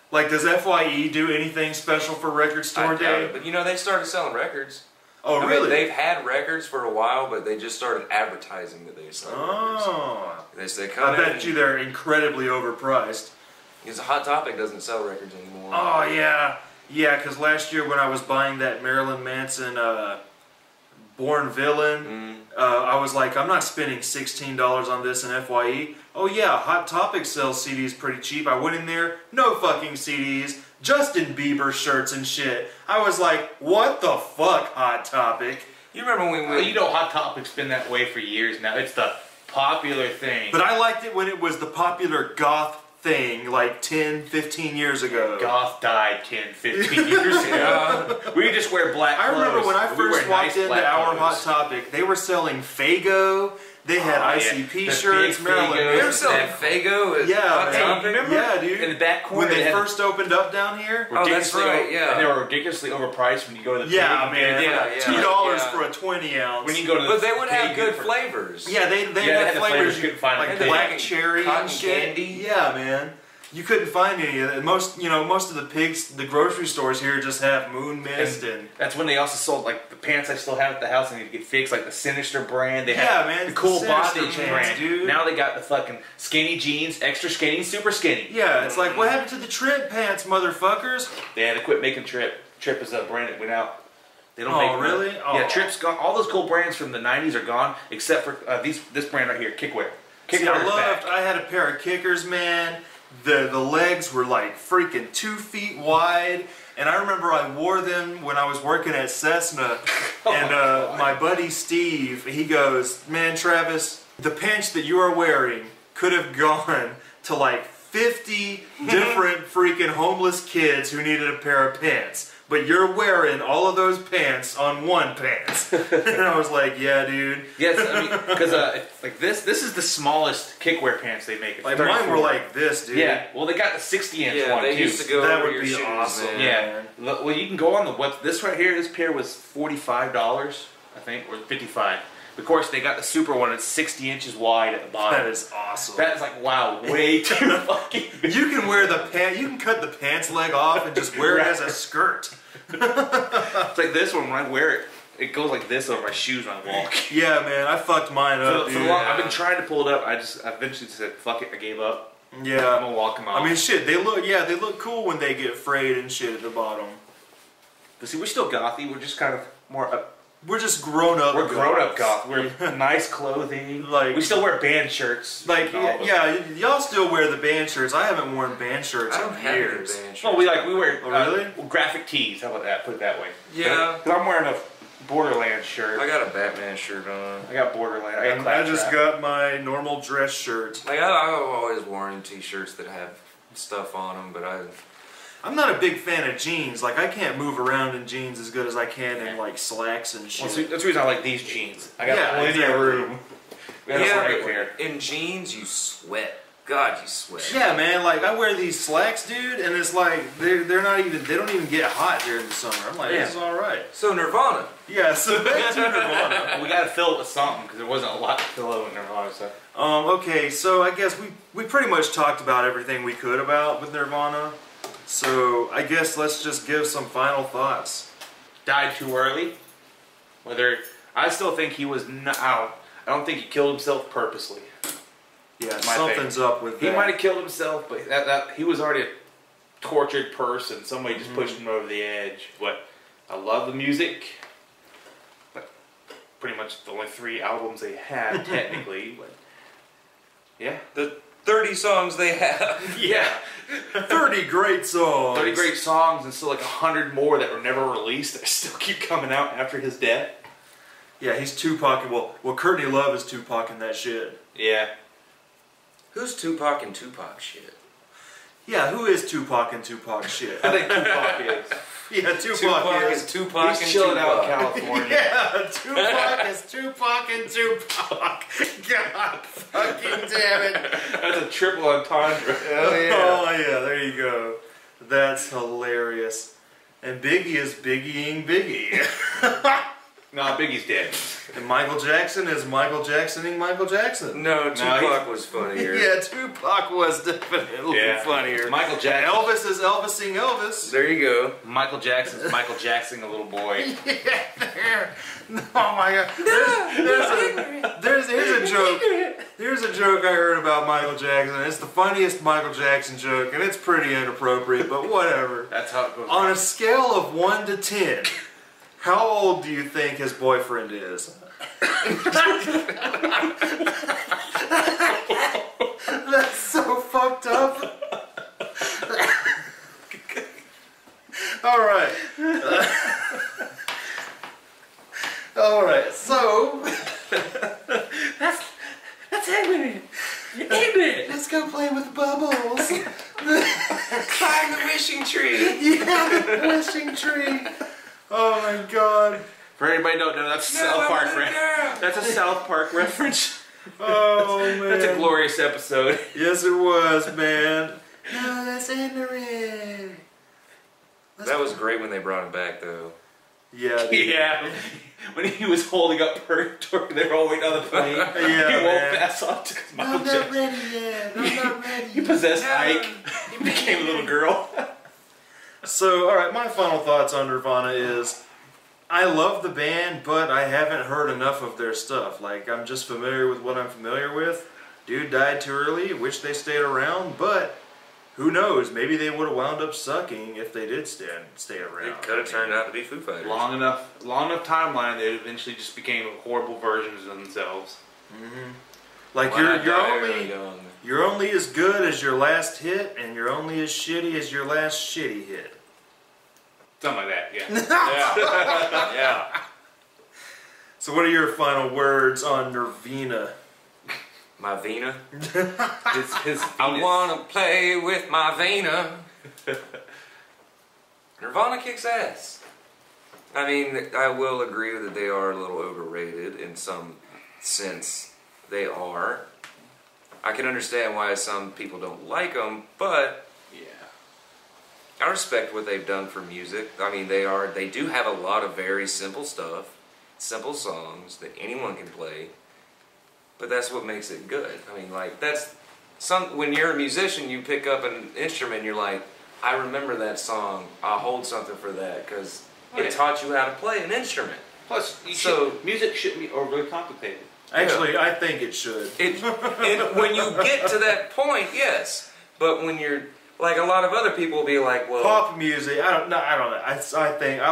Speaker 3: Like, does FYE do anything special for Record
Speaker 2: I
Speaker 3: Store
Speaker 2: doubt
Speaker 3: Day?
Speaker 2: it, but you know, they started selling records.
Speaker 3: Oh,
Speaker 2: I mean,
Speaker 3: really?
Speaker 2: they've had records for a while, but they just started advertising that they sell records.
Speaker 3: Oh.
Speaker 2: They come
Speaker 3: I
Speaker 2: in.
Speaker 3: bet you they're incredibly overpriced.
Speaker 2: Because Hot Topic doesn't sell records anymore.
Speaker 3: Oh, yeah. Yeah, because last year when I was buying that Marilyn Manson Born Villain, I was like, I'm not spending $16 on this in FYE. Oh yeah, Hot Topic sells CDs pretty cheap. I went in there, no fucking CDs, Justin Bieber shirts and shit. I was like, what the fuck, Hot Topic?
Speaker 2: You remember when
Speaker 4: Well,
Speaker 2: we...
Speaker 4: you know, Hot Topic's been that way for years now. It's the popular thing.
Speaker 3: But I liked it when it was the popular goth thing like 10, 15 years ago.
Speaker 4: Goth died 10, 15 years ago. We just wear black
Speaker 3: I
Speaker 4: clothes.
Speaker 3: remember when I
Speaker 4: We
Speaker 3: first
Speaker 4: wear
Speaker 3: walked
Speaker 4: nice
Speaker 3: into
Speaker 4: black
Speaker 3: Our
Speaker 4: clothes.
Speaker 3: Hot Topic, they were selling Faygo, they had
Speaker 4: Oh, yeah.
Speaker 3: ICP
Speaker 4: The
Speaker 3: shirts,
Speaker 4: big
Speaker 3: Marilyn
Speaker 4: Faygos.
Speaker 2: They were
Speaker 3: Manson.
Speaker 2: selling Faygo at
Speaker 3: Yeah,
Speaker 2: Hot
Speaker 3: man.
Speaker 2: Topic.
Speaker 4: Remember?
Speaker 3: Yeah, dude.
Speaker 4: In the back corner,
Speaker 3: When they
Speaker 4: had
Speaker 3: first opened up down here?
Speaker 2: Oh, that's
Speaker 4: ridiculously
Speaker 2: right, yeah.
Speaker 4: And they were ridiculously overpriced when you go to the
Speaker 3: Yeah,
Speaker 4: pig.
Speaker 3: man.
Speaker 2: Yeah, yeah.
Speaker 3: $2
Speaker 2: yeah.
Speaker 3: for a 20 ounce.
Speaker 4: When you go to the
Speaker 2: But they would have
Speaker 4: pig
Speaker 2: good
Speaker 4: for-
Speaker 2: flavors.
Speaker 3: Yeah, they
Speaker 4: Yeah, they
Speaker 3: had
Speaker 4: had the
Speaker 3: flavors
Speaker 4: flavors you couldn't find
Speaker 3: like
Speaker 4: at the
Speaker 3: black
Speaker 2: pig.
Speaker 3: cherry
Speaker 2: Cotton
Speaker 3: and shit.
Speaker 2: candy.
Speaker 3: Yeah, man. You couldn't find any of that. Most of the pigs, the grocery stores here just have Moon Mist and
Speaker 4: That's when they also sold like the pants I still have at the house. I need to get fixed, like the Sinister brand. They
Speaker 3: Yeah,
Speaker 4: had
Speaker 3: man,
Speaker 4: the
Speaker 3: it's
Speaker 4: cool
Speaker 3: the Sinister
Speaker 4: bondage
Speaker 3: pants,
Speaker 4: brand.
Speaker 3: dude.
Speaker 4: Now they got the fucking skinny jeans, extra skinny, super skinny.
Speaker 3: yeah, it's like, what happened to the Trent pants, motherfuckers?
Speaker 4: They had to quit making Trip. Trip is a brand that went out. They don't
Speaker 3: Oh,
Speaker 4: make them.
Speaker 3: really? Oh.
Speaker 4: Yeah, Trip's gone. All those cool brands from the '90s are gone, except for this brand right here, Kickwear.
Speaker 3: I had a pair of kickers, man. The legs were like freaking 2 feet wide. And I remember I wore them when I was working at Cessna. And my buddy Steve, he goes, man, Travis, the pants that you are wearing could have gone to like 50 different freaking homeless kids who needed a pair of pants. But you're wearing all of those pants on one pants. And I was like, yeah, dude.
Speaker 4: Yes, I mean, because like this is the smallest kickwear pants they make.
Speaker 3: Like mine were like this, dude.
Speaker 4: Yeah, well, they got the 60-inch one,
Speaker 2: they
Speaker 4: too.
Speaker 2: used to go
Speaker 3: That
Speaker 2: over
Speaker 3: would
Speaker 2: your
Speaker 3: be
Speaker 2: shoes,
Speaker 3: awesome.
Speaker 2: man.
Speaker 4: Yeah. Well, you can go on the web. This right here, this pair was $45, I think, or $55. Of course, they got the super one. It's 60 inches wide at the bottom.
Speaker 3: That is awesome.
Speaker 4: That is like, wow, way too fucking big.
Speaker 3: You can wear the pant. You can cut the pants leg off and just wear it as a skirt.
Speaker 4: It's like this one. When I wear it, it goes like this over my shoes when I walk.
Speaker 3: Yeah, man, I fucked mine up, dude.
Speaker 4: I've been trying to pull it up. I eventually said, fuck it, I gave up.
Speaker 3: Yeah,
Speaker 4: I'm gonna walk them off.
Speaker 3: I mean, shit, they look cool when they get frayed and shit at the bottom.
Speaker 4: But see, we're still gothy. We're just kind of more.
Speaker 3: We're just grown up.
Speaker 4: We're grown up goth. We're nice clothing.
Speaker 3: Like
Speaker 4: we still wear band shirts.
Speaker 3: Like yeah, y'all still wear the band shirts. I haven't worn band shirts
Speaker 2: I don't
Speaker 3: in
Speaker 2: have any
Speaker 3: years.
Speaker 2: band shirts.
Speaker 4: Well, we wear
Speaker 3: really?
Speaker 4: graphic tees. How about that? Put it that way.
Speaker 2: Yeah.
Speaker 4: Because I'm wearing a Borderlands shirt.
Speaker 2: I got a Batman shirt on.
Speaker 4: I got Borderlands.
Speaker 3: And I just got my normal dress shirt.
Speaker 2: Like I've always worn t-shirts that have stuff on them, but
Speaker 3: I'm not a big fan of jeans. Like, I can't move around in jeans as good as I can in, like, slacks and shit.
Speaker 4: Well, see, that's the reason I like these jeans. I got plenty of room.
Speaker 2: In jeans you sweat. God, you sweat.
Speaker 3: Yeah, man. Like, I wear these slacks, dude, and it's like they don't even get hot during the summer. I'm like, this is all right.
Speaker 2: So Nirvana.
Speaker 3: Yeah, so back to Nirvana.
Speaker 4: We gotta fill it with something because there wasn't a lot to fill it with Nirvana. So.
Speaker 3: Okay, so I guess we pretty much talked about everything we could about with Nirvana. So I guess let's just give some final thoughts.
Speaker 4: Died too early. I still think he was out. I don't think he killed himself purposely.
Speaker 3: Yeah, something's up with that.
Speaker 4: He might have killed himself, but he was already a tortured person. Somebody just pushed him over the edge. But I love the music. But pretty much the only 3 albums they had, technically. But yeah.
Speaker 2: The 30 songs they have.
Speaker 4: Yeah.
Speaker 3: 30 great songs.
Speaker 4: 30 great songs and still like 100 more that were never released that still keep coming out after his death.
Speaker 3: Yeah, he's Tupac. Well, Courtney Love is Tupac in that shit.
Speaker 4: Yeah.
Speaker 2: Who's Tupac and Tupac shit?
Speaker 3: Yeah, who is Tupac and Tupac shit?
Speaker 4: I think Tupac is.
Speaker 3: Yeah, Tupac is
Speaker 2: Tupac
Speaker 4: He's
Speaker 2: and
Speaker 4: chilling
Speaker 2: Tupac.
Speaker 4: out in California.
Speaker 3: Yeah, Tupac is Tupac and Tupac. God fucking damn it.
Speaker 4: That's a triple entendre.
Speaker 3: Oh yeah, there you go. That's hilarious. And Biggie is Biggieing Biggie.
Speaker 4: Nah, Biggie's dead.
Speaker 3: And Michael Jackson is Michael Jacksoning Michael Jackson.
Speaker 2: No, Tupac was funnier.
Speaker 3: Yeah, Tupac was definitely funnier.
Speaker 4: Michael Jackson.
Speaker 3: Elvis is Elvising Elvis.
Speaker 2: There you go.
Speaker 4: Michael Jackson's Michael Jackson, a little boy.
Speaker 3: Yeah, there. Oh my God. Here's a joke. Here's a joke I heard about Michael Jackson. It's the funniest Michael Jackson joke, and it's pretty inappropriate, but whatever.
Speaker 4: That's how it goes.
Speaker 3: On a scale of 1 to 10, how old do you think his boyfriend is? That's so fucked up. All right. All right. So
Speaker 4: That's Edwin. Edwin.
Speaker 3: let's go play with bubbles.
Speaker 2: Climb the wishing tree.
Speaker 3: Yeah, the wishing tree. Oh my God.
Speaker 4: For anybody who don't know, that's a South Park reference. That's a South Park reference.
Speaker 3: Oh man.
Speaker 4: That's a glorious episode.
Speaker 3: Yes, it was, man. No, let's enter in.
Speaker 2: That was great when they brought him back, though.
Speaker 3: Yeah. Dude.
Speaker 4: Yeah. When he was holding up Purgatory, they were all waiting on the plane.
Speaker 3: Yeah,
Speaker 4: he won't
Speaker 3: man.
Speaker 4: pass on to Michael
Speaker 3: I'm not
Speaker 4: Jackson.
Speaker 3: ready yet. I'm not ready.
Speaker 4: He possessed Ike. He became a little girl.
Speaker 3: So, alright, my final thoughts on Nirvana is I love the band, but I haven't heard enough of their stuff. Like, I'm just familiar with what I'm familiar with. Dude died too early, wish they stayed around, but who knows? Maybe they would have wound up sucking if they did stay around.
Speaker 2: It could have turned out to be Foo Fighters.
Speaker 4: Long enough timeline, they eventually just became horrible versions of themselves.
Speaker 3: Like
Speaker 2: Why not die early, young?
Speaker 3: you're only as good as your last hit, and you're only as shitty as your last shitty hit.
Speaker 4: Something like that, yeah.
Speaker 2: Yeah. Yeah.
Speaker 3: So what are your final words on Nirvana?
Speaker 2: My Vina.
Speaker 4: His
Speaker 2: I wanna play with my Vina. Nirvana kicks ass. I mean, I will agree that they are a little overrated in some sense. They are. I can understand why some people don't like them, but
Speaker 4: yeah.
Speaker 2: I respect what they've done for music. I mean, they do have a lot of very simple stuff, simple songs that anyone can play. But that's what makes it good. I mean, like, when you're a musician, you pick up an instrument, you're like, I remember that song. I'll hold something for that because it taught you how to play an instrument.
Speaker 4: Plus, music shouldn't be overly complicated.
Speaker 3: Actually, I think it should.
Speaker 2: And when you get to that point, yes. But when you're like, a lot of other people will be like, well,
Speaker 3: pop music. I don't know. I think I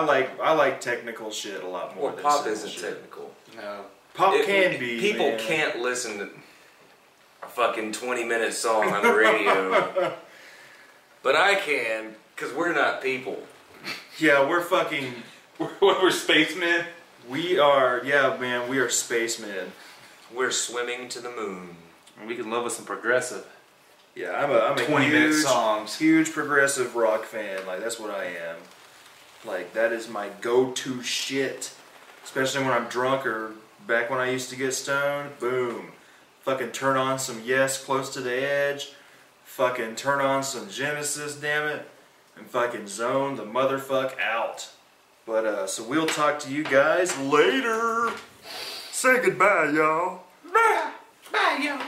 Speaker 3: like technical shit a lot more.
Speaker 2: Well,
Speaker 3: than
Speaker 2: pop
Speaker 3: simple
Speaker 2: isn't
Speaker 3: shit.
Speaker 2: technical.
Speaker 4: No.
Speaker 3: Pop can be.
Speaker 2: People
Speaker 3: man.
Speaker 2: can't listen to a fucking 20-minute song on the radio. But I can, because we're not people.
Speaker 3: Yeah, we're fucking.
Speaker 4: We're spacemen.
Speaker 3: We are. Yeah, man. We are spacemen.
Speaker 2: We're swimming to the moon.
Speaker 4: And we can love us some progressive.
Speaker 3: Yeah, I'm a
Speaker 4: 20-minute songs.
Speaker 3: huge progressive rock fan. Like, that's what I am. Like, that is my go-to shit. Especially when I'm drunk or back when I used to get stoned. Boom. Fucking turn on some Yes, Close to the Edge. Fucking turn on some Genesis, damn it. And fucking zone the motherfuck out. But, so we'll talk to you guys later. Say goodbye, y'all.
Speaker 4: Bye, y'all.